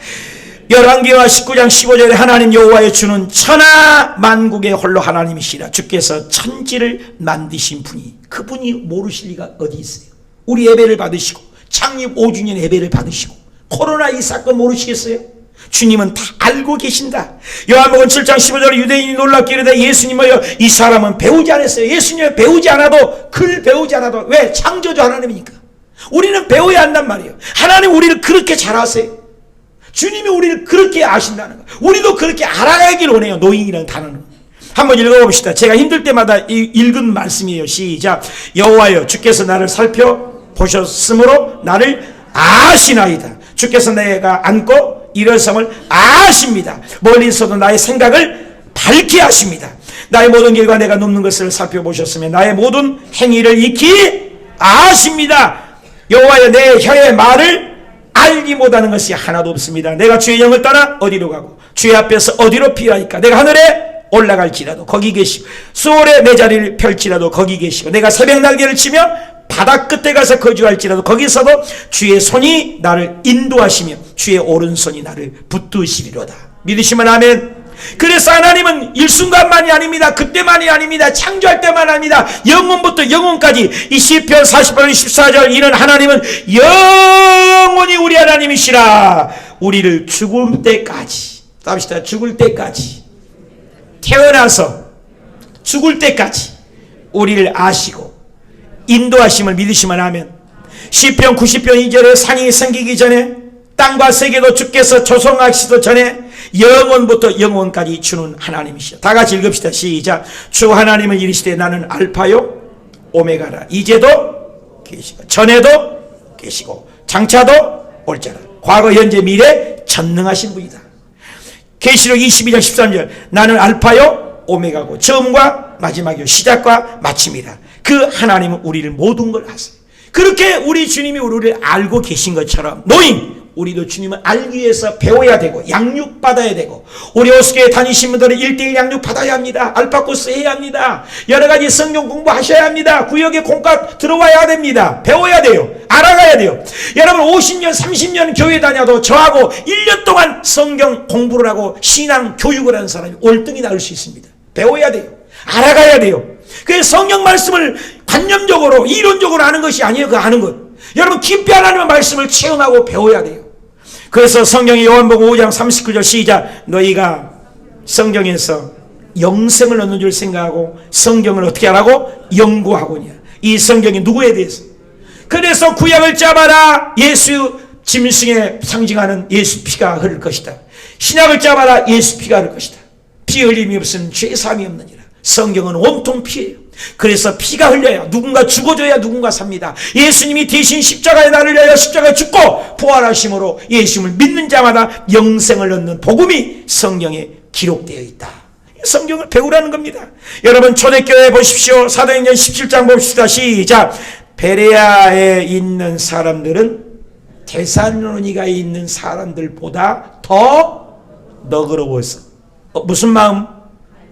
Speaker 2: 열왕기하 19장 15절에 하나님 여호와의 주는 천하 만국의 홀로 하나님이시라. 주께서 천지를 만드신 분이 그분이 모르실 리가 어디 있어요. 우리 예배를 받으시고 창립 5주년 예배를 받으시고 코로나 이 사건 모르시겠어요? 주님은 다 알고 계신다. 요한복음 7장 15절에 유대인이 놀랍게 이르되 예수님이여 이 사람은 배우지 않았어요. 예수님은 배우지 않아도 글 배우지 않아도 왜? 창조주 하나님이니까. 우리는 배워야 한단 말이에요. 하나님 우리를 그렇게 잘 아세요. 주님이 우리를 그렇게 아신다는 거예요. 우리도 그렇게 알아가기를 원해요. 노인이라는 단어는. 한번 읽어봅시다. 제가 힘들 때마다 읽은 말씀이에요. 시작. 여호와여 주께서 나를 살펴보셨으므로 나를 아시나이다. 주께서 내가 앉고 일어섬을 아십니다. 멀리서도 나의 생각을 밝게 하십니다. 나의 모든 길과 내가 눕는 것을 살펴보셨으며 나의 모든 행위를 익히 아십니다. 여호와여 내 혀의 말을 알지 못하는 것이 하나도 없습니다. 내가 주의 영을 따라 어디로 가고 주의 앞에서 어디로 피하니까. 내가 하늘에 올라갈지라도 거기 계시고 수월에 내 자리를 펼치라도 거기 계시고 내가 새벽 날개를 치며 바다 끝에 가서 거주할지라도 거기서도 주의 손이 나를 인도하시며 주의 오른손이 나를 붙드시리로다. 믿으시면 아멘. 그래서 하나님은 일순간만이 아닙니다. 그때만이 아닙니다. 창조할 때만 아닙니다. 영원부터 영원까지. 이 시편 48편 14절 이는 하나님은 영원히 우리 하나님이시라. 우리를 죽을 때까지. 답시다. 죽을 때까지. 태어나서 죽을 때까지 우리를 아시고 인도하심을 믿으시면 하면 시편 90편 2절에 상이 생기기 전에 땅과 세계도 주께서 조성하시기 전에 영원부터 영원까지 주는 하나님이시죠. 다 같이 읽읍시다. 시작. 주 하나님은 이르시되 나는 알파요 오메가라. 이제도 계시고 전에도 계시고 장차도 올자라. 과거 현재 미래 전능하신 분이다. 계시록 22장 13절 나는 알파요 오메가고 처음과 마지막이요 시작과 마침이라. 그 하나님은 우리를 모든 걸 아세요. 그렇게 우리 주님이 우리를 알고 계신 것처럼 노인 우리도 주님을 알기 위해서 배워야 되고 양육받아야 되고, 우리 호수교회 다니신 분들은 1:1 양육 받아야 합니다. 알파코스 해야 합니다. 여러가지 성경 공부하셔야 합니다. 구역에 공과 들어와야 됩니다. 배워야 돼요. 알아가야 돼요. 여러분 50년 30년 교회 다녀도 저하고 1년 동안 성경 공부를 하고 신앙 교육을 하는 사람이 올등이 나올 수 있습니다. 배워야 돼요. 알아가야 돼요. 그래서 성경 말씀을 관념적으로 이론적으로 아는 것이 아니에요. 그 아는 것. 여러분 깊이 하나님의 말씀을 체험하고 배워야 돼요. 그래서 성경이 요한복음 5장 39절 시작. 너희가 성경에서 영생을 얻는 줄 생각하고 성경을 어떻게 하라고? 연구하고냐. 이 성경이 누구에 대해서? 그래서 구약을 짜봐라. 예수 짐승에 상징하는 예수 피가 흐를 것이다. 신약을 짜봐라. 예수 피가 흐를 것이다. 피 흘림이 없으면 죄 사함이 없느니라. 성경은 온통 피예요. 그래서 피가 흘려야 누군가 죽어줘야 누군가 삽니다. 예수님이 대신 십자가에 나를 위하여 십자가에 죽고 부활하심으로 예수님을 믿는 자마다 영생을 얻는 복음이 성경에 기록되어 있다. 성경을 배우라는 겁니다. 여러분 초대교회 보십시오. 사도행전 17장 봅시다. 시작. 베레아에 있는 사람들은 데살로니가에 있는 사람들보다 더 너그러워서 무슨 마음?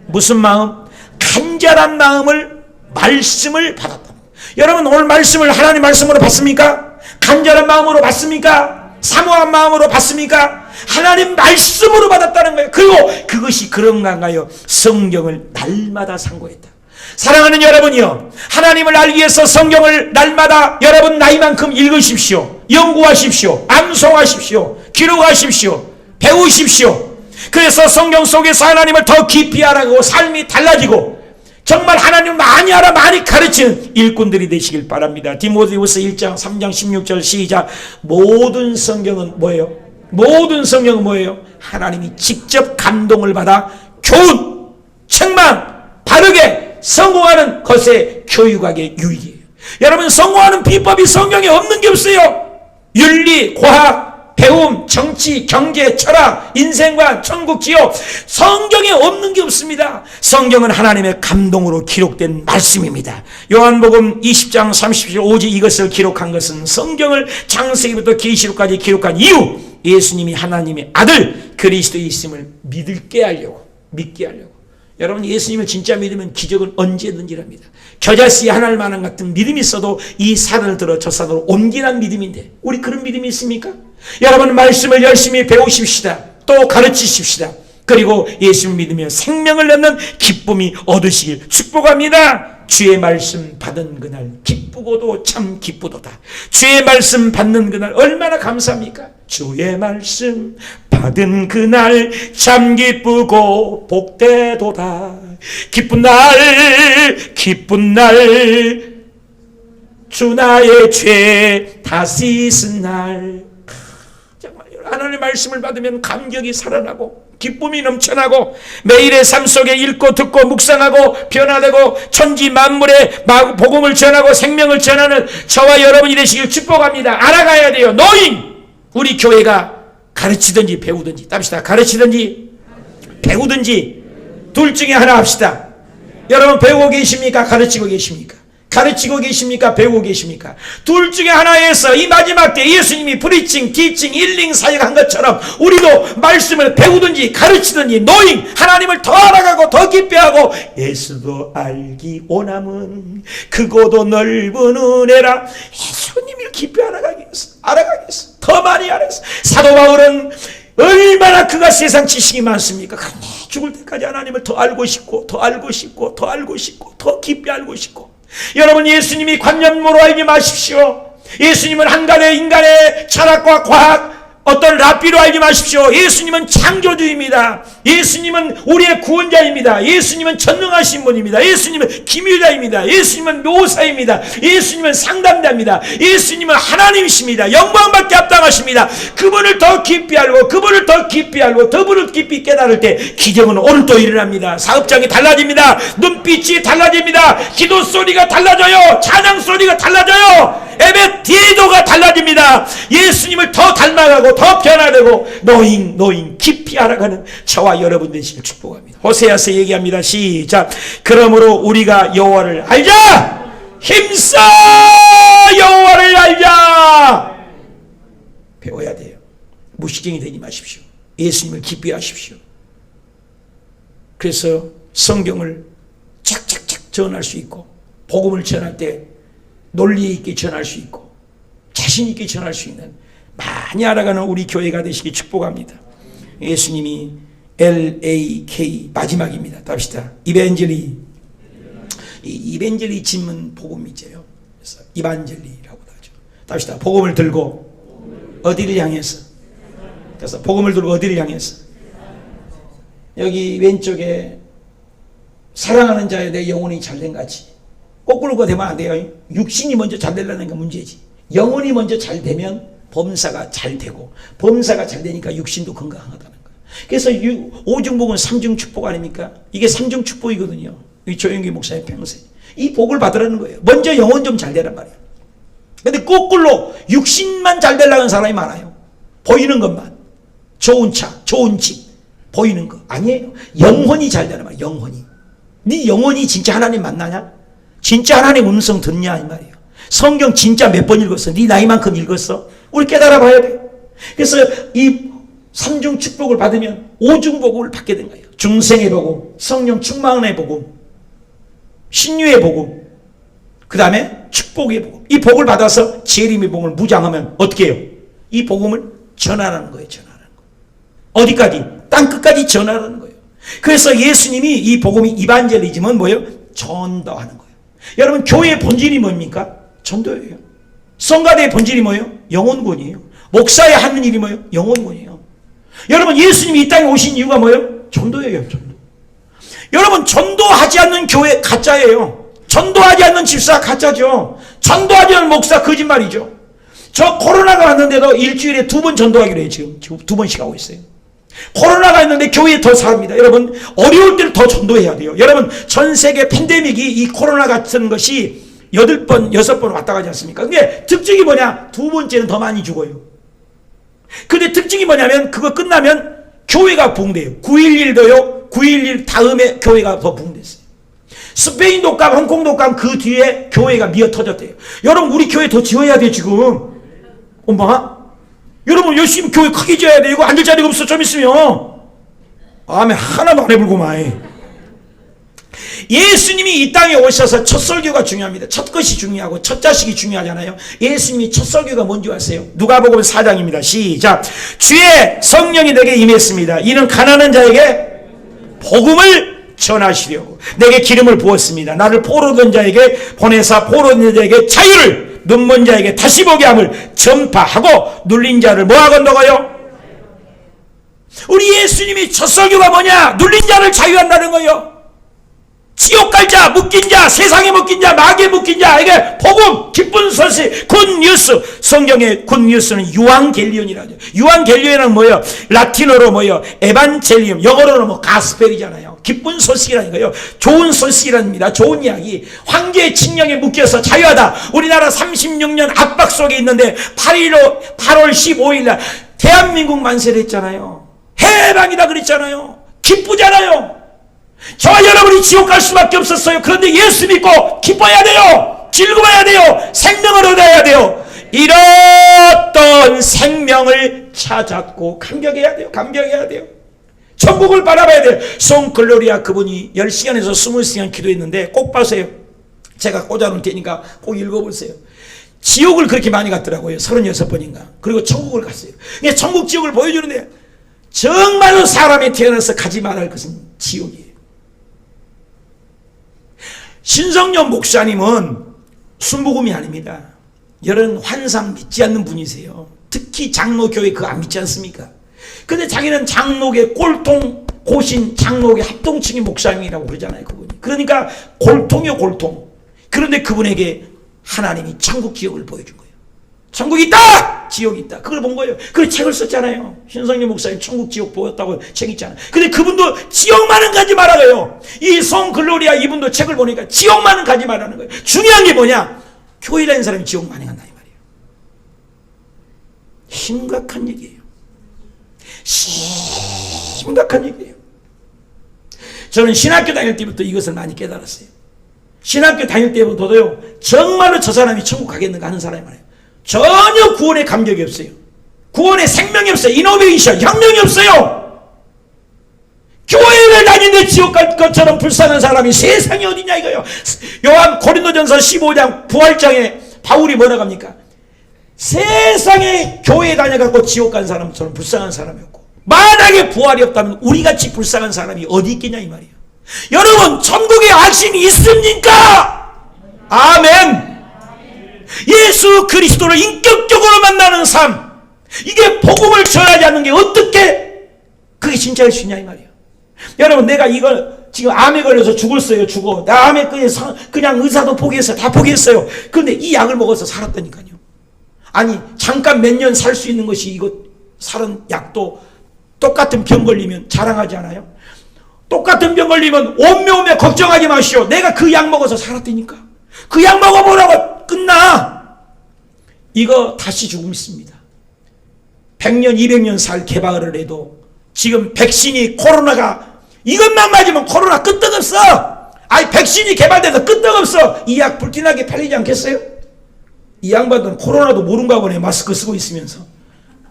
Speaker 2: 무슨 마음? 간절한 마음을 말씀을 받았다. 여러분 오늘 말씀을 하나님 말씀으로 받습니까? 간절한 마음으로 받습니까? 사모한 마음으로 받습니까? 하나님 말씀으로 받았다는 거예요. 그리고 그것이 그런가요? 성경을 날마다 상고했다. 사랑하는 여러분이요, 하나님을 알기 위해서 성경을 날마다 여러분 나이만큼 읽으십시오. 연구하십시오. 암송하십시오. 기록하십시오. 배우십시오. 그래서 성경 속에서 하나님을 더 깊이 알아가고 삶이 달라지고 정말 하나님을 많이 알아 많이 가르치는 일꾼들이 되시길 바랍니다. 디모데후서 1장 3장 16절 시작. 모든 성경은 뭐예요? 모든 성경은 뭐예요? 하나님이 직접 감동을 받아 교훈, 책망, 바르게 성공하는 것에 교육하게 유익이에요. 여러분 성공하는 비법이 성경에 없는 게 없어요. 윤리, 과학, 배움, 정치, 경제, 철학, 인생관, 천국, 지옥, 성경에 없는 게 없습니다. 성경은 하나님의 감동으로 기록된 말씀입니다. 요한복음 20장 30절 오직 이것을 기록한 것은 성경을 창세기부터 계시록까지 기록한 이유, 예수님이 하나님의 아들 그리스도의 있음을 믿게 하려고, 믿게 하려고. 여러분 예수님을 진짜 믿으면 기적은 언제든지 합니다. 겨자씨 하나를 만한 같은 믿음이 있어도 이 산을 들어 저 산으로 옮기는 믿음인데 우리 그런 믿음이 있습니까? 여러분 말씀을 열심히 배우십시다. 또 가르치십시다. 그리고 예수를 믿으며 생명을 얻는 기쁨이 얻으시길 축복합니다. 주의 말씀 받은 그날 기쁘고도 참 기쁘도다. 주의 말씀 받는 그날 얼마나 감사합니까? 주의 말씀 받은 그날 참 기쁘고 복되도다. 기쁜 날 기쁜 날 주 나의 죄 다 씻은 날. 정말 하나님의 말씀을 받으면 감격이 살아나고 기쁨이 넘쳐나고 매일의 삶 속에 읽고 듣고 묵상하고 변화되고 천지 만물에 복음을 전하고 생명을 전하는 저와 여러분이 되시길 축복합니다. 알아가야 돼요. 노인 우리 교회가 가르치든지 배우든지 답시다. 가르치든지 배우든지 둘 중에 하나 합시다. 여러분 배우고 계십니까? 가르치고 계십니까? 가르치고 계십니까? 배우고 계십니까? 둘 중에 하나에서 이 마지막 때 예수님이 프리칭, 티칭, 힐링 사역한 것처럼 우리도 말씀을 배우든지 가르치든지 노인 하나님을 더 알아가고 더 깊이 하고 예수도 알기 원함은 크고도 넓은 은혜라. 예수님을 깊이 알아가기 위해서 더 많이 알아서 사도 바울은 얼마나 그가 세상 지식이 많습니까? 죽을 때까지 하나님을 더 알고 싶고 더 알고 싶고 더 알고 싶고 더 깊이 알고 싶고. 여러분 예수님이 관념으로 알지 마십시오. 예수님은 한간의 인간의 철학과 과학 어떤 랍비로 알지 마십시오. 예수님은 창조주입니다. 예수님은 우리의 구원자입니다. 예수님은 전능하신 분입니다. 예수님은 기묘자입니다. 예수님은 묘사입니다. 예수님은 상담자입니다. 예수님은 하나님이십니다. 영광받게 합당하십니다. 그분을 더 깊이 알고 그분을 더 깊이 알고 그분을 깊이 깨달을 때 기적은 오늘도 일어납니다. 사업장이 달라집니다. 눈빛이 달라집니다. 기도 소리가 달라져요. 찬양 소리가 달라져요. 예배 태도가 달라집니다. 예수님을 더 닮아가고 더 변화되고 노인 깊이 알아가는 저와 여러분 되시길 축복합니다. 호세아서 얘기합니다. 시작. 그러므로 우리가 여호와를 알자. 힘써 여호와를 알자. 배워야 돼요. 무시경이 되지 마십시오. 예수님을 기쁘게 하십시오. 그래서 성경을 착착착 전할 수 있고 복음을 전할 때 논리 있게 전할 수 있고 자신 있게 전할 수 있는 많이 알아가는 우리 교회가 되시기 축복합니다. 예수님이 LAK 마지막입니다. 답시다. 이벤젤리. 이 이벤젤리 짐은 복음이죠. 그래서 이반젤리라고도 하죠. 답시다. 복음을 들고 어디를 향해서? 그래서 복음을 들고 어디를 향해서? 여기 왼쪽에 사랑하는 자에 내 영혼이 잘된 같이 거꾸로가 되면 안 돼요. 육신이 먼저 잘 되려는 게 문제지. 영혼이 먼저 잘 되면 범사가 잘 되고 범사가 잘 되니까 육신도 건강하다는 거예요. 그래서 오중복은 삼중 축복 아닙니까? 이게 삼중 축복이거든요. 이 조영기 목사의 평생 이 복을 받으라는 거예요. 먼저 영혼 좀 잘 되란 말이에요. 근데 거꾸로 육신만 잘 되려는 사람이 많아요. 보이는 것만. 좋은 차, 좋은 집, 보이는 거 아니에요. 영혼이 잘 되란 말이에요. 영혼이. 네 영혼이 진짜 하나님 만나냐? 진짜 하나님 음성 듣냐 이 말이에요. 성경 진짜 몇 번 읽었어? 네 나이만큼 읽었어? 우리 깨달아 봐야 돼요. 그래서 이 삼중 축복을 받으면 오중복을 받게 된 거예요. 중생의 복음, 성령 충만의 복음, 신유의 복음, 그 다음에 축복의 복음. 이 복을 받아서 재림의 복음을 무장하면 어떻게 해요? 이 복음을 전하라는 거예요. 전하라는 거. 어디까지? 땅끝까지 전하라는 거예요. 그래서 예수님이 이 복음이 이반젤리즘은 뭐예요? 전도하는 거예요. 여러분 교회의 본질이 뭡니까? 전도예요. 성가대의 본질이 뭐예요? 영혼권이에요. 목사의 하는 일이 뭐예요? 영혼권이에요. 여러분 예수님이 이 땅에 오신 이유가 뭐예요? 전도예요. 전도. 여러분 전도하지 않는 교회 가짜예요. 전도하지 않는 집사 가짜죠. 전도하지 않는 목사 거짓말이죠. 저 코로나가 왔는데도 일주일에 2번 전도하기로 해요. 지금 2번씩 하고 있어요. 코로나가 있는데 교회에 더 사람입니다. 여러분 어려울 때를 더 전도해야 돼요. 여러분 전 세계 팬데믹이 이 코로나 같은 것이 8번, 6번 왔다 가지 않습니까? 근데 특징이 뭐냐? 2번째는 더 많이 죽어요. 근데 특징이 뭐냐면 그거 끝나면 교회가 부흥돼요. 9.11도요. 9.11 다음에 교회가 더 부흥됐어요. 스페인 독감, 홍콩 독감 그 뒤에 교회가 미어 터졌대요. 여러분 우리 교회 더 지어야 돼 지금. 엄마 여러분 열심히 교회 크게 지어야 돼. 이거 앉을 자리가 없어 좀 있으면. 아멘 하나도 안 해불고만. 예수님이 이 땅에 오셔서 첫 설교가 중요합니다. 첫 것이 중요하고 첫 자식이 중요하잖아요. 예수님이 첫 설교가 뭔지 아세요? 누가복음 4장입니다. 시작. 주의 성령이 내게 임했습니다. 이는 가난한 자에게 복음을 전하시려고 내게 기름을 부었습니다. 나를 포로된 자에게 보내사 포로된 자에게 자유를, 눈먼 자에게 다시 보게 함을 전파하고 눌린 자를 뭐하건도가요? 우리 예수님이 첫 설교가 뭐냐? 눌린 자를 자유한다는 거예요. 지옥 갈 자, 묶인 자, 세상에 묶인 자, 마귀에 묶인 자에게 복음, 기쁜 소식, 굿뉴스. 성경의 굿뉴스는 유앙겔리온이라죠. 유앙겔리온은 뭐예요? 라틴어로 뭐예요? 에반젤리움, 영어로는 뭐 가스펠이잖아요. 기쁜 소식이라는 거예요. 좋은 소식이랍니다. 좋은 이야기. 황제의 칙령에 묶여서 자유하다. 우리나라 36년 압박 속에 있는데 8월 15일 날 대한민국 만세를 했잖아요. 해방이다 그랬잖아요. 기쁘잖아요. 저와 여러분이 지옥 갈 수밖에 없었어요. 그런데 예수 믿고 기뻐해야 돼요. 즐거워야 돼요. 생명을 얻어야 돼요. 잃었던 생명을 찾았고 감격해야 돼요. 감격해야 돼요. 천국을 바라봐야 돼요. 송 글로리아 그분이 10시간에서 20시간 기도했는데 꼭 봐세요. 제가 꽂아놓을 테니까 꼭 읽어보세요. 지옥을 그렇게 많이 갔더라고요. 36번인가. 그리고 천국을 갔어요. 그러니까 천국 지옥을 보여주는데 정말로 사람이 태어나서 가지 말아야 할 것은 지옥이에요. 신성년 목사님은 순복음이 아닙니다. 여러분 환상 믿지 않는 분이세요. 특히 장로교회 그거 안 믿지 않습니까? 근데 자기는 장로계 꼴통 고신 장로계 합동층의 목사님이라고 그러잖아요. 그분이. 그러니까 골통이요 골통. 그런데 그분에게 하나님이 천국 지옥을 보여준 거예요. 천국이 있다! 지옥이 있다. 그걸 본 거예요. 그 책을 썼잖아요. 신성년 목사님 천국 지옥 보였다고 책 있잖아요. 근데 그분도 지옥만은 가지 말아요. 이 송 글로리아 이분도 책을 보니까 지옥만은 가지 말라는 거예요. 중요한 게 뭐냐? 교회 다니는 사람이 지옥 많이 간다 이 말이에요. 심각한 얘기예요. 심각한 얘기예요. 저는 신학교 다닐 때부터 이것을 많이 깨달았어요. 신학교 다닐 때부터도요. 정말로 저 사람이 천국 가겠는가 하는 사람이 많아요. 전혀 구원의 감격이 없어요. 구원에 생명이 없어요. 이노베이션, 혁명이 없어요. 교회를 다니는데 지옥 갈 것처럼 불쌍한 사람이 세상에 어디냐 이거요. 요한 고린도전서 15장 부활장에 바울이 뭐라고 합니까? 세상에 교회에 다녀갖고 지옥 간 사람처럼 불쌍한 사람이 없고, 만약에 부활이 없다면 우리같이 불쌍한 사람이 어디 있겠냐 이 말이에요. 여러분, 천국에 확신이 있습니까? 아멘. 예수 그리스도를 인격적으로 만나는 삶, 이게 복음을 전하지 않는 게 어떻게 그게 진짜일 수 있냐 이 말이에요. 여러분, 내가 이걸 지금 암에 걸려서 죽었어요. 죽어. 나 암에 걸려서 그냥 의사도 포기했어요. 다 포기했어요. 그런데 이 약을 먹어서 살았다니까요. 아니, 잠깐 몇 년 살 수 있는 것이 이거 살은 약도 똑같은 병 걸리면 자랑하지 않아요? 똑같은 병 걸리면 오메 걱정하지 마시오. 내가 그 약 먹어서 살았다니까. 그 약 먹어보라고 끝나. 이거 다시 죽음 있습니다. 100년 200년 살 개발을 해도 지금 백신이, 코로나가 이것만 맞으면 코로나 끄떡없어. 아니, 백신이 개발돼서 끄떡없어. 이 약 불티나게 팔리지 않겠어요? 이 양반들은 코로나도 모른가 보네. 마스크 쓰고 있으면서.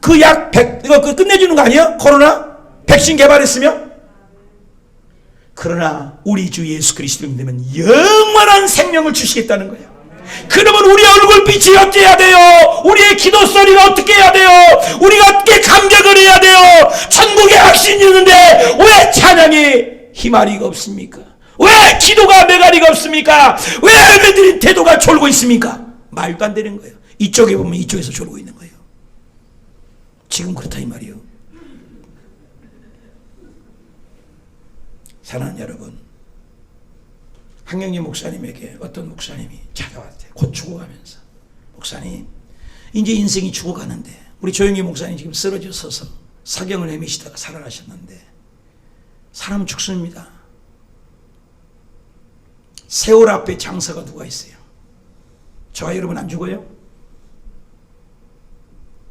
Speaker 2: 그 약 이거 끝내주는 거 아니야? 코로나? 백신 개발했으면? 그러나 우리 주 예수 그리스도를 믿으면 영원한 생명을 주시겠다는 거예요. 그러면 우리 얼굴빛이 어째야 돼요? 우리의 기도 소리가 어떻게 해야 돼요? 우리가 어떻게 감격을 해야 돼요? 천국에 확신이 있는데 왜 찬양이 희마리가 없습니까? 왜 기도가 메가리가 없습니까? 왜 열매드린 태도가 졸고 있습니까? 말도 안 되는 거예요. 이쪽에 보면 이쪽에서 졸고 있는 거예요. 지금 그렇다 이 말이에요. 사랑하는 여러분, 한경림 목사님에게 어떤 목사님이 찾아왔대요. 곧 죽어가면서, 목사님 이제 인생이 죽어가는데, 우리 조영기 목사님 지금 쓰러져 서서 사경을 헤매시다가 살아나셨는데, 사람은 죽습니다. 세월 앞에 장사가 누가 있어요? 저와 여러분 안 죽어요?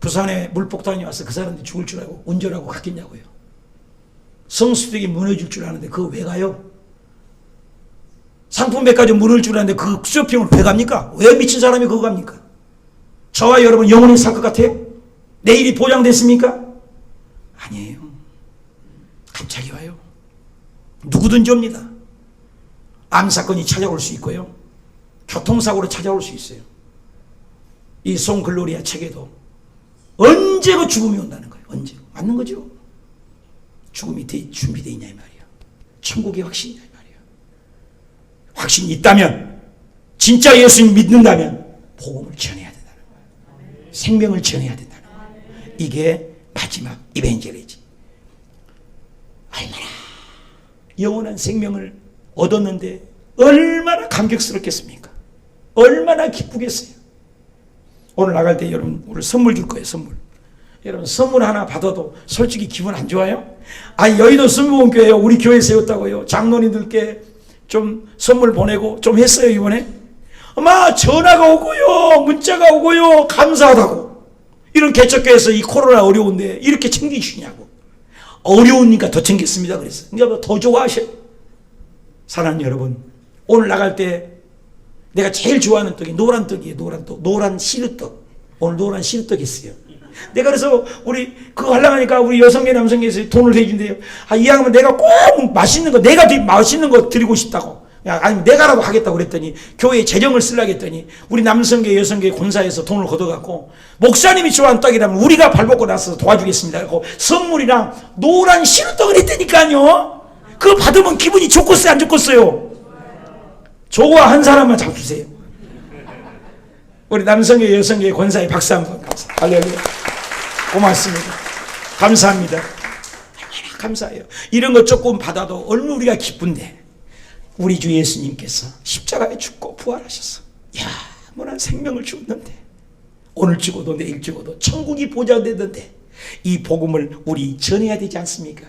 Speaker 2: 부산에 물폭탄이 와서 그 사람들이 죽을 줄 알고 운전하고 갔겠냐고요. 성수대기 무너질 줄 아는데 그거 왜 가요? 상품백화점 무너질 줄 아는데 그 쇼핑을 왜 갑니까? 왜 미친 사람이 그거 갑니까? 저와 여러분 영원히 살 것 같아요? 내일이 보장됐습니까? 아니에요. 갑자기 와요. 누구든지 옵니다. 암사건이 찾아올 수 있고요, 교통사고로 찾아올 수 있어요. 이 송글로리아 책에도 언제고 죽음이 온다는 거예요. 언제. 맞는 거죠. 죽음이 준비되어 있냐 이 말이에요. 천국의 확신이냐 이 말이에요. 확신이 있다면, 진짜 예수님 믿는다면 복음을 전해야 된다는 거예요. 생명을 전해야 된다는 거예요. 이게 마지막 이벤젤이지. 얼마나 영원한 생명을 얻었는데 얼마나 감격스럽겠습니까? 얼마나 기쁘겠어요. 오늘 나갈 때 여러분 오늘 선물 줄 거예요. 선물. 여러분 선물 하나 받아도 솔직히 기분 안 좋아요? 아니, 여의도 순복음교회 우리 교회 세웠다고요. 장로님들께 좀 선물 보내고 좀 했어요 이번에. 아마 전화가 오고요, 문자가 오고요, 감사하다고. 이런 개척교회에서 이 코로나 어려운데 이렇게 챙기시냐고. 어려우니까 더 챙겼습니다 그랬어요. 그러니까 더 좋아하셔요. 사랑하는 여러분, 오늘 나갈 때 내가 제일 좋아하는 떡이 노란 떡이에요. 노란 떡, 노란 시루떡. 오늘 노란 시루떡 했어요. 내가 그래서 우리 그거 하려고 하니까 우리 여성계 남성계에서 돈을 대준대요. 아, 이 양은 내가 꼭 맛있는 거, 내가 맛있는 거 드리고 싶다고. 야, 아니면 내가라도 하겠다고 그랬더니 교회에 재정을 쓰려고 했더니 우리 남성계 여성계 본사에서 돈을 걷어갖고, 목사님이 좋아하는 떡이라면 우리가 발벗고 나서 도와주겠습니다. 그리고 선물이랑 노란 시루떡을 했다니까요. 그거 받으면 기분이 좋겠어요 안 좋겠어요? 좋아한 사람만 잡수세요. 우리 남성계 여성계 권사의 박수 한번. 할렐루야. 고맙습니다. 감사합니다. 얼마나 감사해요. 이런 거 조금 받아도 얼마나 우리가 기쁜데, 우리 주 예수님께서 십자가에 죽고 부활하셔서 영원한 생명을 주었는데, 오늘 죽어도 내일 죽어도 천국이 보장되는데 이 복음을 우리 전해야 되지 않습니까?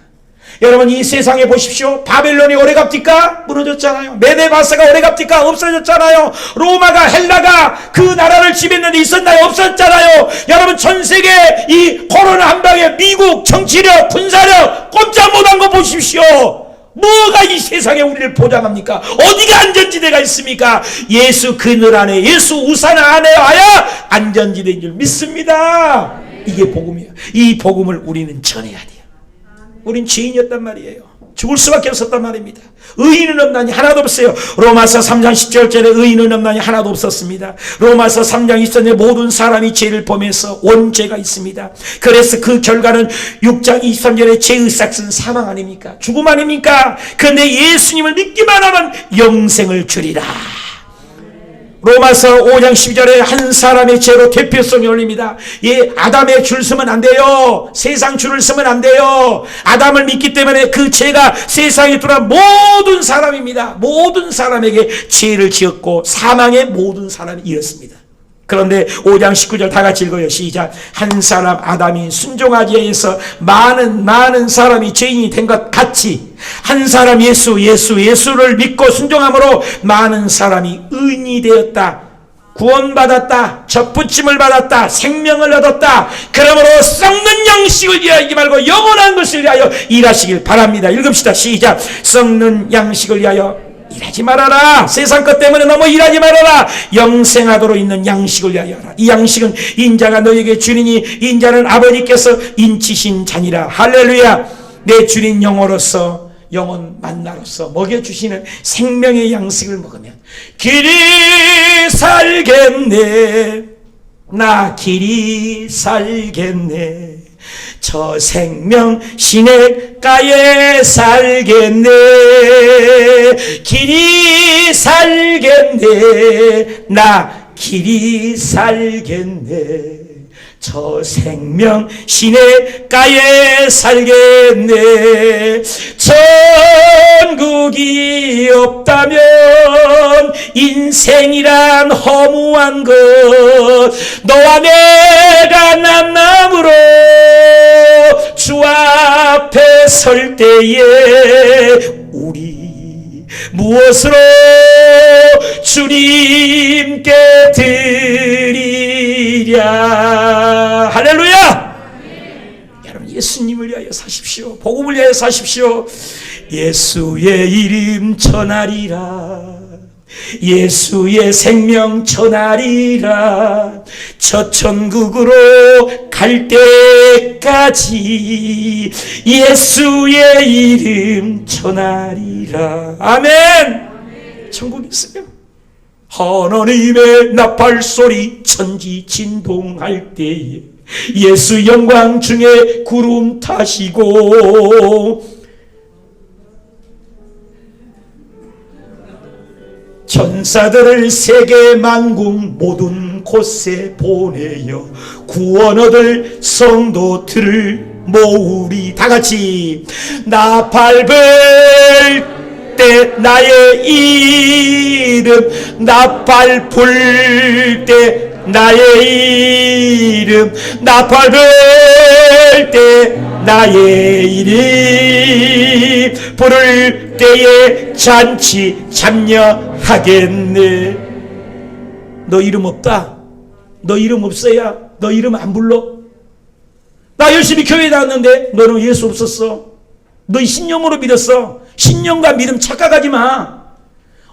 Speaker 2: 여러분, 이 세상에 보십시오. 바벨론이 오래 갑니까? 무너졌잖아요. 메데바사가 오래 갑니까? 없어졌잖아요. 로마가, 헬라가 그 나라를 지배했는데 있었나요? 없었잖아요. 여러분, 전 세계 이 코로나 한 방에 미국 정치력, 군사력 꼼짝 못한 거 보십시오. 뭐가 이 세상에 우리를 보장합니까? 어디가 안전지대가 있습니까? 예수 그늘 안에, 예수 우산 안에 와야 안전지대인 줄 믿습니다. 이게 복음이에요. 이 복음을 우리는 전해야 돼요. 우린 죄인이었단 말이에요. 죽을 수밖에 없었단 말입니다. 의인은 없나니 하나도 없어요. 로마서 3장 10절에 의인은 없나니 하나도 없었습니다. 로마서 3장 20절에 모든 사람이 죄를 범해서 원죄가 있습니다. 그래서 그 결과는 6장 23절에 죄의 삭은 사망 아닙니까? 죽음 아닙니까? 그런데 예수님을 믿기만 하면 영생을 주리라. 로마서 5장 12절에 한 사람의 죄로 대표성이 올립니다. 예, 아담의 줄 서면 안 돼요. 세상 줄을 서면 안 돼요. 아담을 믿기 때문에 그 죄가 세상에 들어온 모든 사람입니다. 모든 사람에게 죄를 지었고 사망의 모든 사람이 이렇습니다. 그런데 5장 19절 다 같이 읽어요. 시작. 한 사람 아담이 순종하기 위해서 많은 사람이 죄인이 된 것 같이 한 사람 예수를 믿고 순종함으로 많은 사람이 의인이 되었다. 구원받았다. 접붙임을 받았다. 생명을 얻었다. 그러므로 썩는 양식을 위하지 말고 영원한 것을 위하여 일하시길 바랍니다. 읽읍시다. 시작. 썩는 양식을 위하여 일하지 말아라. 세상 것 때문에 너무 일하지 말아라. 영생하도록 있는 양식을 위하여 하라. 이 양식은 인자가 너에게 주리니 인자는 아버지께서 인치신 자니라. 할렐루야. 내 주님 영어로서 영혼 만나로서 먹여주시는 생명의 양식을 먹으면 길이 살겠네. 나 길이 살겠네. 저 생명 시냇가에 살겠네. 길이 살겠네. 나 길이 살겠네. 저 생명 시냇가에 살겠네. 천국이 없다면 인생이란 허무한 것. 너와 내가 만남으로 주 앞에 설 때에 우리 무엇으로 주님께 드리랴. 할렐루야. 여러분 예수님을 위하여 사십시오. 복음을 위하여 사십시오. 예수의 이름 전하리라. 예수의 생명 전하리라. 저 천국으로 갈 때까지 예수의 이름 전하리라. 아멘. 천국이 있어요. 하나님의 나팔소리 천지 진동할 때에 예수 영광 중에 구름 타시고 천사들을 세계 만국 모든 곳에 보내어 구원 얻을 성도들을 모으리. 다같이 나 밟을 때 나의 이름, 나팔 불 때 나의 이름, 나팔 불 때 나의 이름 부를 때에 잔치 참여하겠네. 너 이름 없다? 너 이름 없어야 너 이름 안 불러? 나 열심히 교회 다녔는데 너는 예수 없었어. 너 신념으로 믿었어. 신념과 믿음 착각하지 마.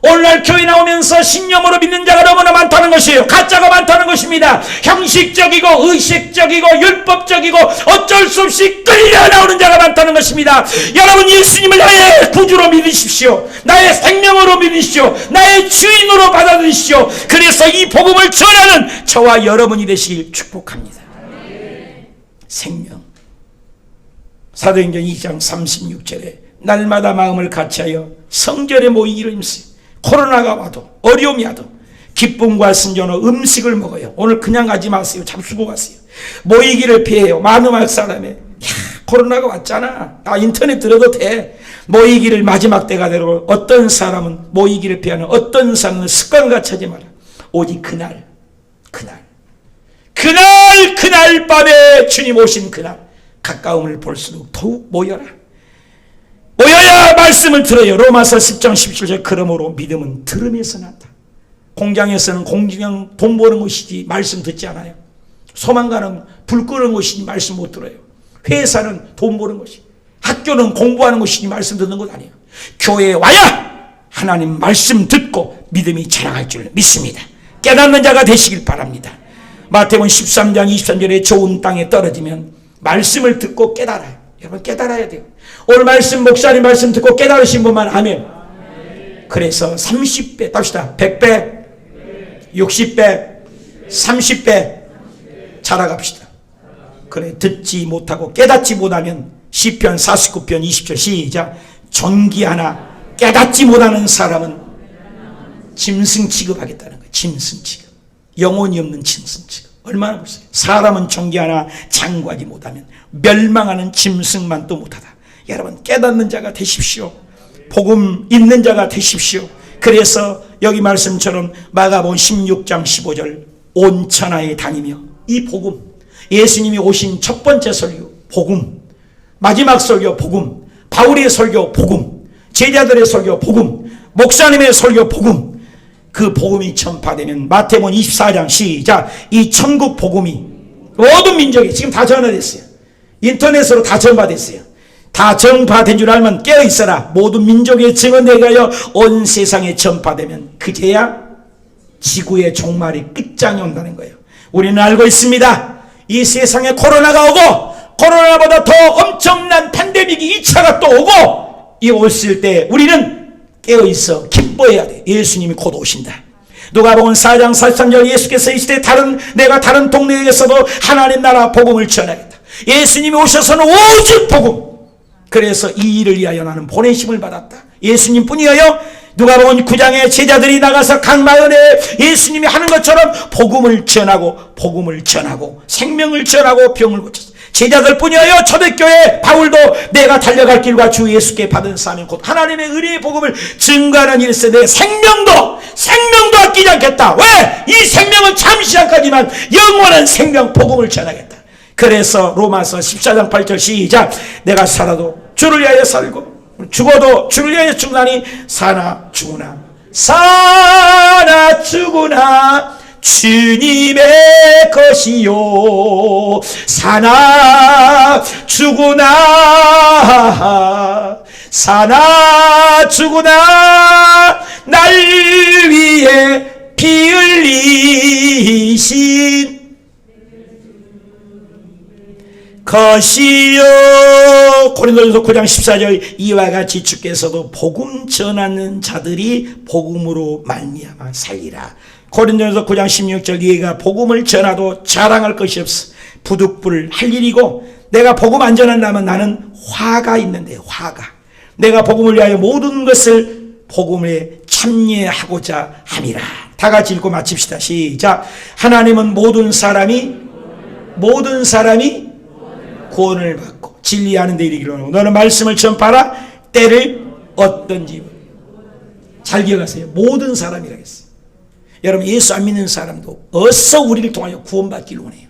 Speaker 2: 오늘날 교회 나오면서 신념으로 믿는 자가 너무나 많다는 것이에요. 가짜가 많다는 것입니다. 형식적이고 의식적이고 율법적이고 어쩔 수 없이 끌려 나오는 자가 많다는 것입니다. 여러분 예수님을 나의 구주로 믿으십시오. 나의 생명으로 믿으십시오. 나의 주인으로 받아들이십시오. 그래서 이 복음을 전하는 저와 여러분이 되시길 축복합니다. 생명. 사도행전 2장 36절에 날마다 마음을 같이하여 성전에 모이기를 힘쓰. 코로나가 와도 어려움이 와도 기쁨과 순전한 음식을 먹어요. 오늘 그냥 가지 마세요. 잡수고 가세요. 모이기를 피해요. 마지막 사람에 코로나가 왔잖아. 나 인터넷 들어도 돼. 모이기를 마지막 때가 되고 어떤 사람은 모이기를 피하는 어떤 사람은 습관같이 하지 마라. 오직 그날 밤에 주님 오신 그날 가까움을 볼수록 더욱 모여라. 모여야 말씀을 들어요. 로마서 10장 17절 그러므로 믿음은 들음에서 난다. 공장에서는 공장 돈 버는 것이지 말씀 듣지 않아요. 소망가는 불 끄는 것이지 말씀 못 들어요. 회사는 돈 버는 것이, 학교는 공부하는 것이지 말씀 듣는 것 아니에요. 교회에 와야 하나님 말씀 듣고 믿음이 자라갈 줄 믿습니다. 깨닫는 자가 되시길 바랍니다. 마태복음 13장 23절에 좋은 땅에 떨어지면 말씀을 듣고 깨달아요. 여러분 깨달아야 돼요. 오늘 말씀 목사님 말씀 듣고 깨달으신 분만 하면 그래서 30배 답시다. 100배 60배 30배 자라갑시다. 그래 듣지 못하고 깨닫지 못하면 시편 49편 20절 시작. 존귀하나 깨닫지 못하는 사람은 짐승 취급하겠다는 거예요. 짐승 취급. 영혼이 없는 짐승 취급. 얼마나 무서워요. 사람은 존귀하나 장구하지 못하면 멸망하는 짐승만 또 못하다. 여러분 깨닫는 자가 되십시오. 복음 있는 자가 되십시오. 그래서 여기 말씀처럼 마가복음 16장 15절 온 천하에 다니며 이 복음, 예수님이 오신 첫 번째 설교 복음, 마지막 설교 복음, 바울의 설교 복음, 제자들의 설교 복음, 목사님의 설교 복음, 그 복음이 전파되면 마태복음 24장 시작. 이 천국 복음이 모든 민족에 지금 다 전화됐어요. 인터넷으로 다 전파됐어요. 다 전파된 줄 알면 깨어있어라. 모든 민족의 증언되게 하여 온 세상에 전파되면 그제야 지구의 종말이 끝장이 온다는 거예요. 우리는 알고 있습니다. 이 세상에 코로나가 오고 코로나보다 더 엄청난 팬데믹이 2차가 또 오고 이 왔을 때 우리는 깨어있어 기뻐해야 돼. 예수님이 곧 오신다. 누가복음 4장 43절 예수께서 이 시대에 내가 다른 동네에서도 하나님 나라 복음을 전하겠다. 예수님이 오셔서는 오직 복음. 그래서 이 일을 위하여 나는 보내심을 받았다. 예수님뿐이어요. 누가복음 9장에 제자들이 나가서 각 마을에 예수님이 하는 것처럼 복음을 전하고 생명을 전하고 병을 고쳤어. 제자들뿐이어요. 초대교회 바울도 내가 달려갈 길과 주 예수께 받은 사명 곧 하나님의 은혜의 복음을 증거하는 일세 내 생명도 아끼지 않겠다. 왜? 이 생명은 잠시 잠깐이지만 영원한 생명 복음을 전하겠다. 그래서 로마서 14장 8절 시작. 내가 살아도 주를 위하여 살고 죽어도 주를 위하여 죽나니 사나 죽으나 주님의 것이요. 사나 죽으나 날 위해 피 흘리신 것이요. 고린도전서 9장 14절 이와 같이 주께서도 복음 전하는 자들이 복음으로 말미암아 살리라. 고린도전서 9장 16절 네가 복음을 전하도 자랑할 것이 없어 부득불 할 일이고 내가 복음 안 전한다면 나는 화가 있는데 내가 복음을 위하여 모든 것을 복음에 참여하고자 함이라. 다 같이 읽고 마칩시다. 시작. 하나님은 모든 사람이 구원을 받고 진리하는 데 이르기로 하고 너는 말씀을 전파하라. 때를 얻든지. 잘 기억하세요. 모든 사람이라고 했어요. 여러분 예수 안 믿는 사람도 어서 우리를 통하여 구원받기를 원해요.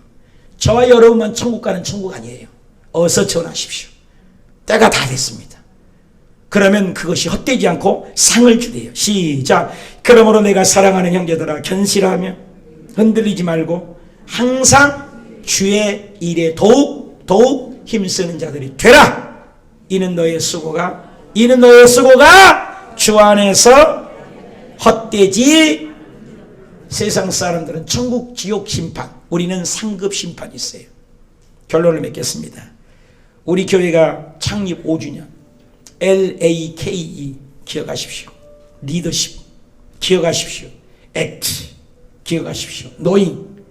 Speaker 2: 저와 여러분만 천국 가는 천국 아니에요. 어서 전하십시오. 때가 다 됐습니다. 그러면 그것이 헛되지 않고 상을 주대요. 시작. 그러므로 내가 사랑하는 형제들아 견실하며 흔들리지 말고 항상 주의 일에 더욱 힘쓰는 자들이 되라. 이는 너의 수고가 주 안에서 헛되지. 세상 사람들은 천국 지옥 심판, 우리는 상급 심판이 있어요. 결론을 맺겠습니다. 우리 교회가 창립 5주년 LAKE 기억하십시오. 리더십 기억하십시오. 액트 기억하십시오. 노잉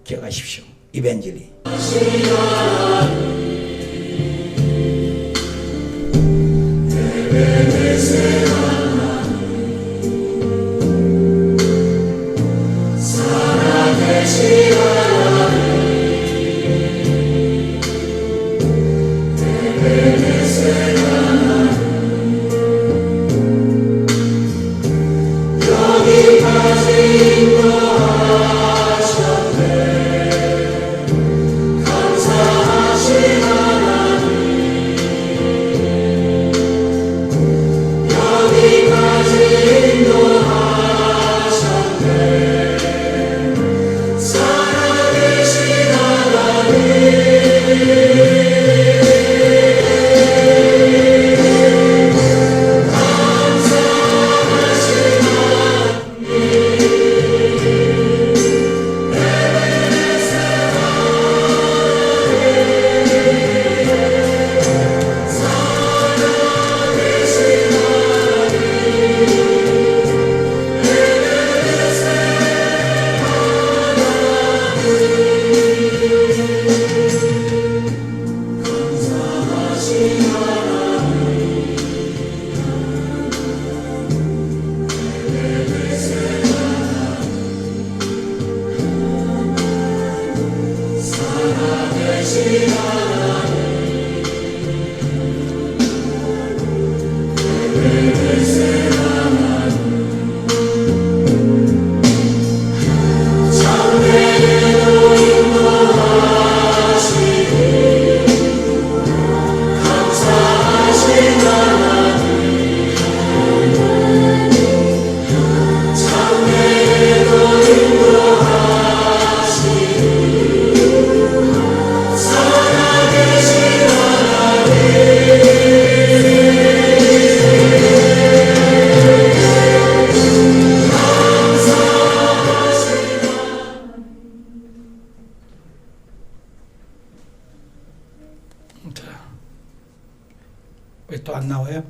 Speaker 2: 기억하십시오. 이벤젤리. 왜 또 안 나와요?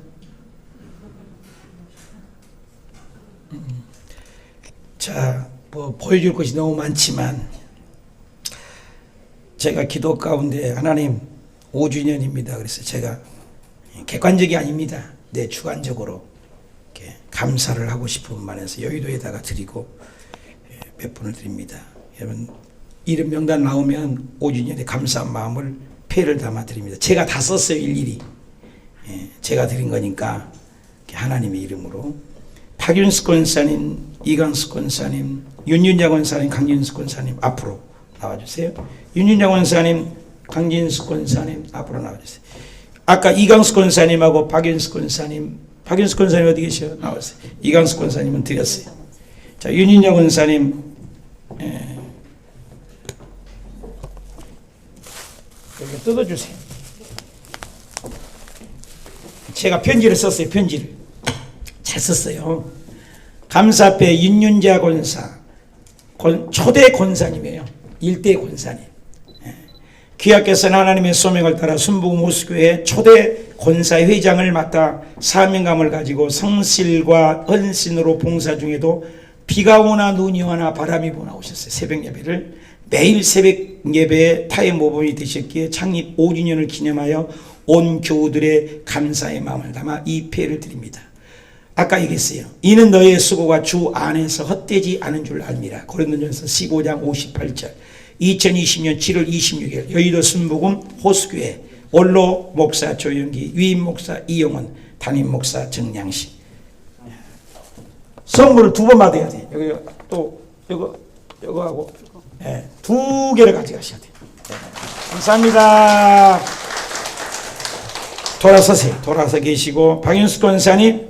Speaker 2: 자, 뭐 보여줄 것이 너무 많지만 제가 기도 가운데 하나님 5주년입니다. 그래서 제가 객관적이 아닙니다. 내 주관적으로 이렇게 감사를 하고 싶은 마음에서 여의도에다가 드리고 몇 분을 드립니다. 여러분 이름 명단 나오면 5주년에 감사한 마음을 패를 담아 드립니다. 제가 다 썼어요. 일일이. 제가 드린 거니까 하나님의 이름으로 박윤수 권사님, 이강수 권사님, 윤윤자 권사님, 강진수 권사님 앞으로 나와주세요. 윤윤자 권사님, 강진수 권사님 앞으로 나와주세요. 아까 이강수 권사님하고 박윤수 권사님 어디 계셔? 나왔어요. 이강수 권사님은 드렸어요. 자, 윤윤자 권사님 여기 뜯어주세요. 제가 편지를 썼어요. 편지를 잘 썼어요. 감사패 윤윤자 권사 초대 권사님이에요. 일대 권사님. 귀하께서는 하나님의 소명을 따라 순복음 호수교회 초대 권사회장을 맡아 사명감을 가지고 성실과 헌신으로 봉사 중에도 비가 오나 눈이 오나 바람이 부나 오셨어요. 새벽 예배를 매일 새벽 예배에 타의 모범이 되셨기에 창립 5주년을 기념하여 온 교우들의 감사의 마음을 담아 이 패를 드립니다. 아까 얘기했어요. 이는 너의 수고가 주 안에서 헛되지 않은 줄 압니다. 고린도전서 15장 58절. 2020년 7월 26일 여의도 순복음 호수교회 원로 목사 조영기, 위임 목사 이영원, 담임 목사 정양식. 선물을 2번 받아야 돼. 여기 또 이거 하고 두 개를 가져가셔야 돼요. 감사합니다. 돌아서세요. 돌아서 계시고 박윤수 권사님,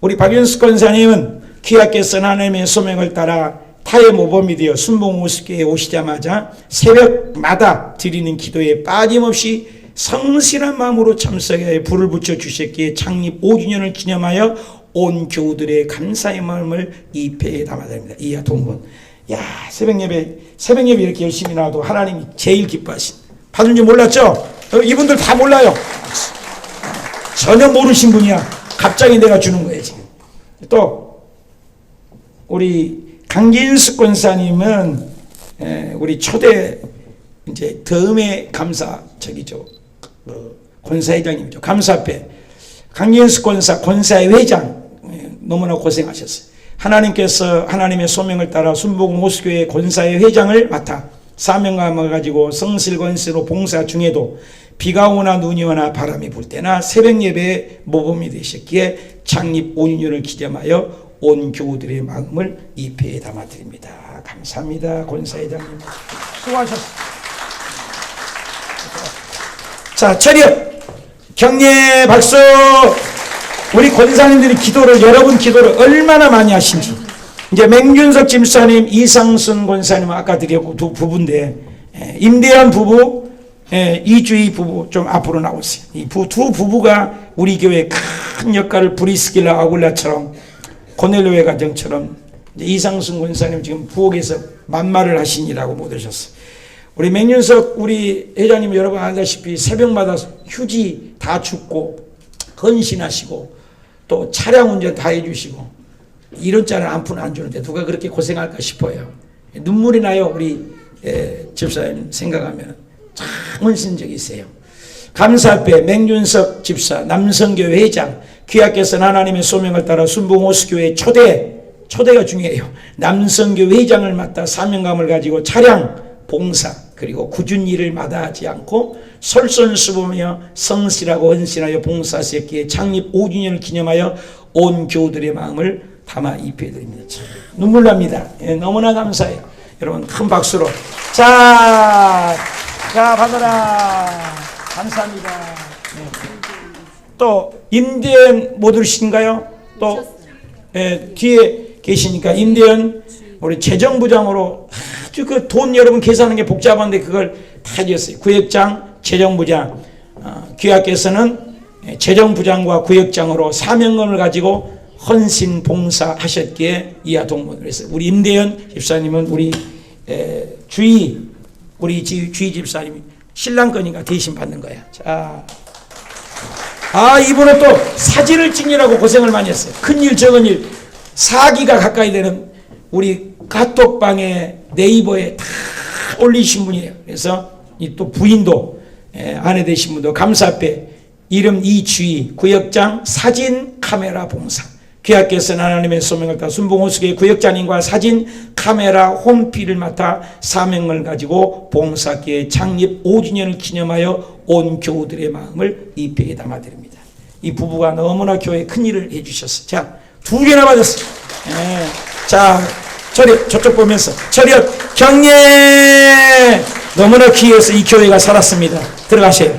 Speaker 2: 우리 박윤수 권사님은 귀하께서 하나님의 소명을 따라 타의 모범이 되어 순복음 호수교회에 오시자마자 새벽마다 드리는 기도에 빠짐없이 성실한 마음으로 참석해 불을 붙여 주셨기에 창립 5주년을 기념하여 온 교우들의 감사의 마음을 이 패에 담아드립니다. 이하 동분. 야, 새벽 예배 이렇게 열심히 나와도 하나님이 제일 기뻐하신. 받은 줄 몰랐죠? 이분들 다 몰라요. 전혀 모르신 분이야. 갑자기 내가 주는 거예요, 지금. 또, 우리 강진수 권사님은, 우리 초대, 이제, 덤의 감사, 권사회장님이죠. 감사패. 강진수 권사의 회장. 너무나 고생하셨어요. 하나님께서 하나님의 소명을 따라 순복음 호수교회 권사의 회장을 맡아 사명감을 가지고 성실건실로 봉사 중에도 비가 오나 눈이 오나 바람이 불 때나 새벽 예배에 모범이 되셨기에 창립 5주년을 기념하여 온 교우들의 마음을 이 패에 담아드립니다. 감사합니다. 권사회장님 수고하셨습니다. 자, 차렷 격려 박수. 우리 권사님들이 여러분 기도를 얼마나 많이 하신지. 이제 맹균석 집사님, 이상순 권사님 아까 드렸고 두 부부인데, 임대한 부부, 이주희 부부 좀 앞으로 나오세요. 이 두 부부가 우리 교회에 큰 역할을 브리스길라 아굴라처럼 고넬료의 가정처럼 이상순 권사님 지금 부엌에서 만말을 하시니라고 못 오셨어요. 우리 맹균석 우리 회장님 여러분 아다시피 새벽마다 휴지 다 줍고 헌신하시고 또 차량 운전 다 해주시고 이런 짤을 한 푼 안 주는데 누가 그렇게 고생할까 싶어요. 눈물이 나요. 우리 집사님 생각하면 참 헌신적이세요. 감사패 맹윤석 집사, 남성교회 회장, 귀하께서는 하나님의 소명을 따라 순복음 호수교회 초대가 중요해요. 남성교회 회장을 맡아 사명감을 가지고 차량 봉사 그리고 굳은 일을 마다하지 않고 솔선수범하며 성실하고 헌신하여 봉사했기에 창립 5주년을 기념하여 온 교우들의 마음을 담아 입혀드립니다. 참 눈물 납니다. 예, 너무나 감사해요. 여러분 큰 박수로 자 받아라. 감사합니다. 예. 또 임대현 못 들으신가요? 또 예, 뒤에 계시니까 임대현 우리 재정부장으로 아주 그 돈 여러분 계산하는 게 복잡한데 그걸 다 해줬어요. 구역장, 재정부장. 귀하께서는 재정부장과 구역장으로 사명감을 가지고 헌신 봉사하셨기에 이하 동문을 했어요. 우리 임대현 집사님은 우리 주희 집사님이 신랑 거니까 대신 받는 거야. 자, 이분은 또 사진을 찍느라고 고생을 많이 했어요. 큰일 적은 일 4기가 가까이 되는 우리 카톡방에 네이버에 다 올리신 분이에요. 그래서 이 또 부인도 아내 되신 분도 감사패 이름 이주희 구역장 사진 카메라 봉사 귀하께서는 하나님의 소명을 따라 순봉호수교회 구역장님과 사진 카메라 홈피를 맡아 사명을 가지고 봉사교회 창립 5주년을 기념하여 온 교우들의 마음을 이 배에 담아드립니다. 이 부부가 너무나 교회에 큰 일을 해주셨어요. 자, 2개나 받았어요. 자, 저쪽 보면서 철현 경례 너무나 귀해서 이 교회가 살았습니다. 들어가세요.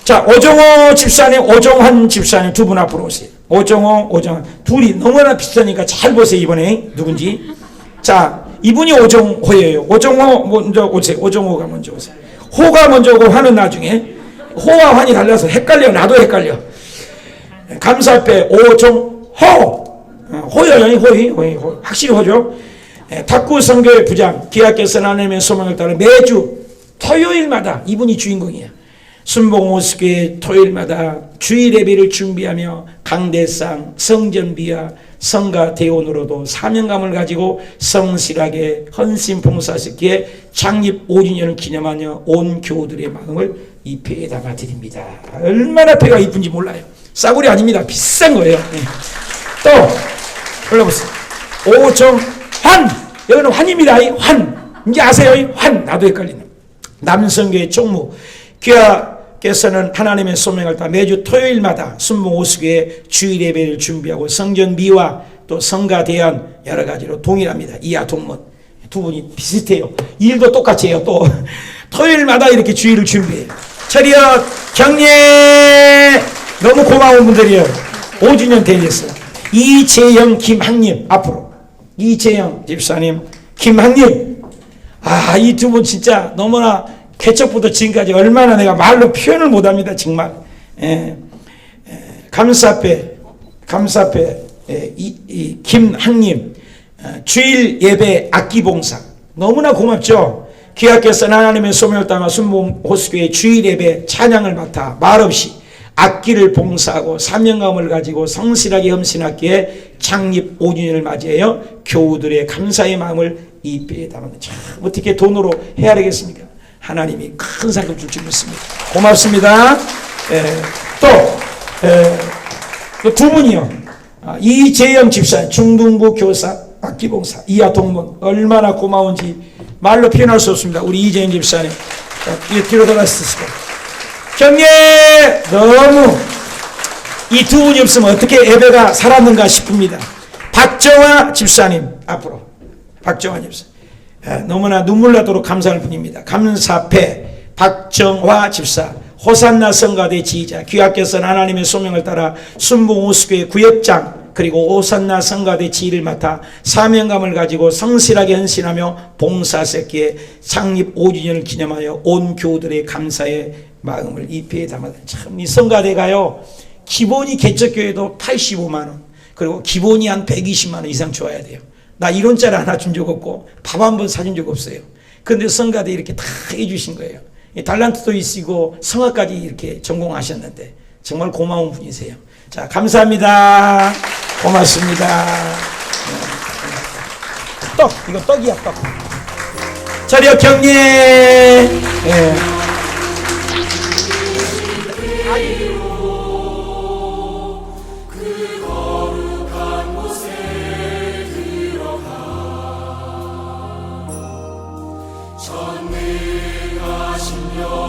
Speaker 2: 자, 오정호 집사님, 오정환 집사님 두 분 앞으로 오세요. 오정호, 오정환 둘이 너무나 비슷하니까 잘 보세요. 이번에 누군지. 자, 이분이 오정호예요. 오정호 먼저 오세요. 오정호가 먼저 오세요. 호가 먼저 오고 환은 나중에. 호와 환이 달라서 헷갈려. 나도 헷갈려. 감사패 오정호. 호요, 호이. 확실히 호죠. 탁구 선교회 부장 기하께서는 하나님의 소망을 따라 매주 토요일마다 이분이 주인공이에요. 순봉호수교회 토요일마다 주일 예배를 준비하며 강대상 성전비와 성가 대원으로도 사명감을 가지고 성실하게 헌신 봉사했기에 창립 5주년을 기념하며 온 교우들의 마음을 이 배에 담아 드립니다. 얼마나 배가 이쁜지 몰라요. 싸구려 아닙니다. 비싼 거예요. 또 불러보세요. 오정환 여기는 환입니다. 환 이제 아세요? 환 나도 헷갈리네. 남성교회 총무 귀하께서는 하나님의 소명을 따라 매주 토요일마다 순봉호수교회 주일 예배를 준비하고 성전미와 또 성가 대안 여러 가지로 동일합니다. 이하 동문 두 분이 비슷해요. 일도 똑같이 해요. 또 토요일마다 이렇게 주일을 준비해요. 철이여 경례 너무 고마운 분들이에요. 5주년 되셨어요. 이재영 김학님 앞으로 이재영 집사님 김학님 이 두 분 진짜 너무나 개척부터 지금까지 얼마나 내가 말로 표현을 못합니다. 정말 감사패 김학님 주일 예배 악기봉사 너무나 고맙죠. 귀하께서는 하나님의 소명을 따라 순봉호수교회 주일 예배 찬양을 맡아 말없이 악기를 봉사하고 사명감을 가지고 성실하게 헌신하기에 창립 5주년을 맞이하여 교우들의 감사의 마음을 이 배에 담았는데 참 어떻게 돈으로 헤아리겠습니까? 하나님이 큰 상급 줄 줄 믿습니다. 고맙습니다. 또 두 분이요. 이재영 집사 중등부 교사 악기봉사 이하 동문 얼마나 고마운지 말로 표현할 수 없습니다. 우리 이재영 집사님 뒤로 돌아서시고 경례 너무 이 두 분이 없으면 어떻게 예배가 살았는가 싶습니다. 박정화 집사님 앞으로 박정화 집사 너무나 눈물 나도록 감사할 분입니다. 감사패 박정화 집사 호산나 성가대 지휘자 귀하께서는 하나님의 소명을 따라 순봉호수교회 구역장 그리고 호산나 성가대 지휘를 맡아 사명감을 가지고 성실하게 헌신하며 봉사했기에 창립 5주년을 기념하여 온 교우들의 감사의 마음을 이 배에 담아 참 이 성가대가요 기본이 개척교회도 85만 원 그리고 기본이 한 120만 원 이상 줘야 돼요. 나 1원짜리 하나 준 적 없고 밥 한 번 사준 적 없어요. 그런데 성가대 이렇게 다 해주신 거예요. 달란트도 있으시고 성악까지 이렇게 전공하셨는데 정말 고마운 분이세요. 자 감사합니다. 고맙습니다. 떡 이거 떡이야 떡. 저력 경례.
Speaker 1: 그 거룩한 곳에 들어가 전능하신 하시며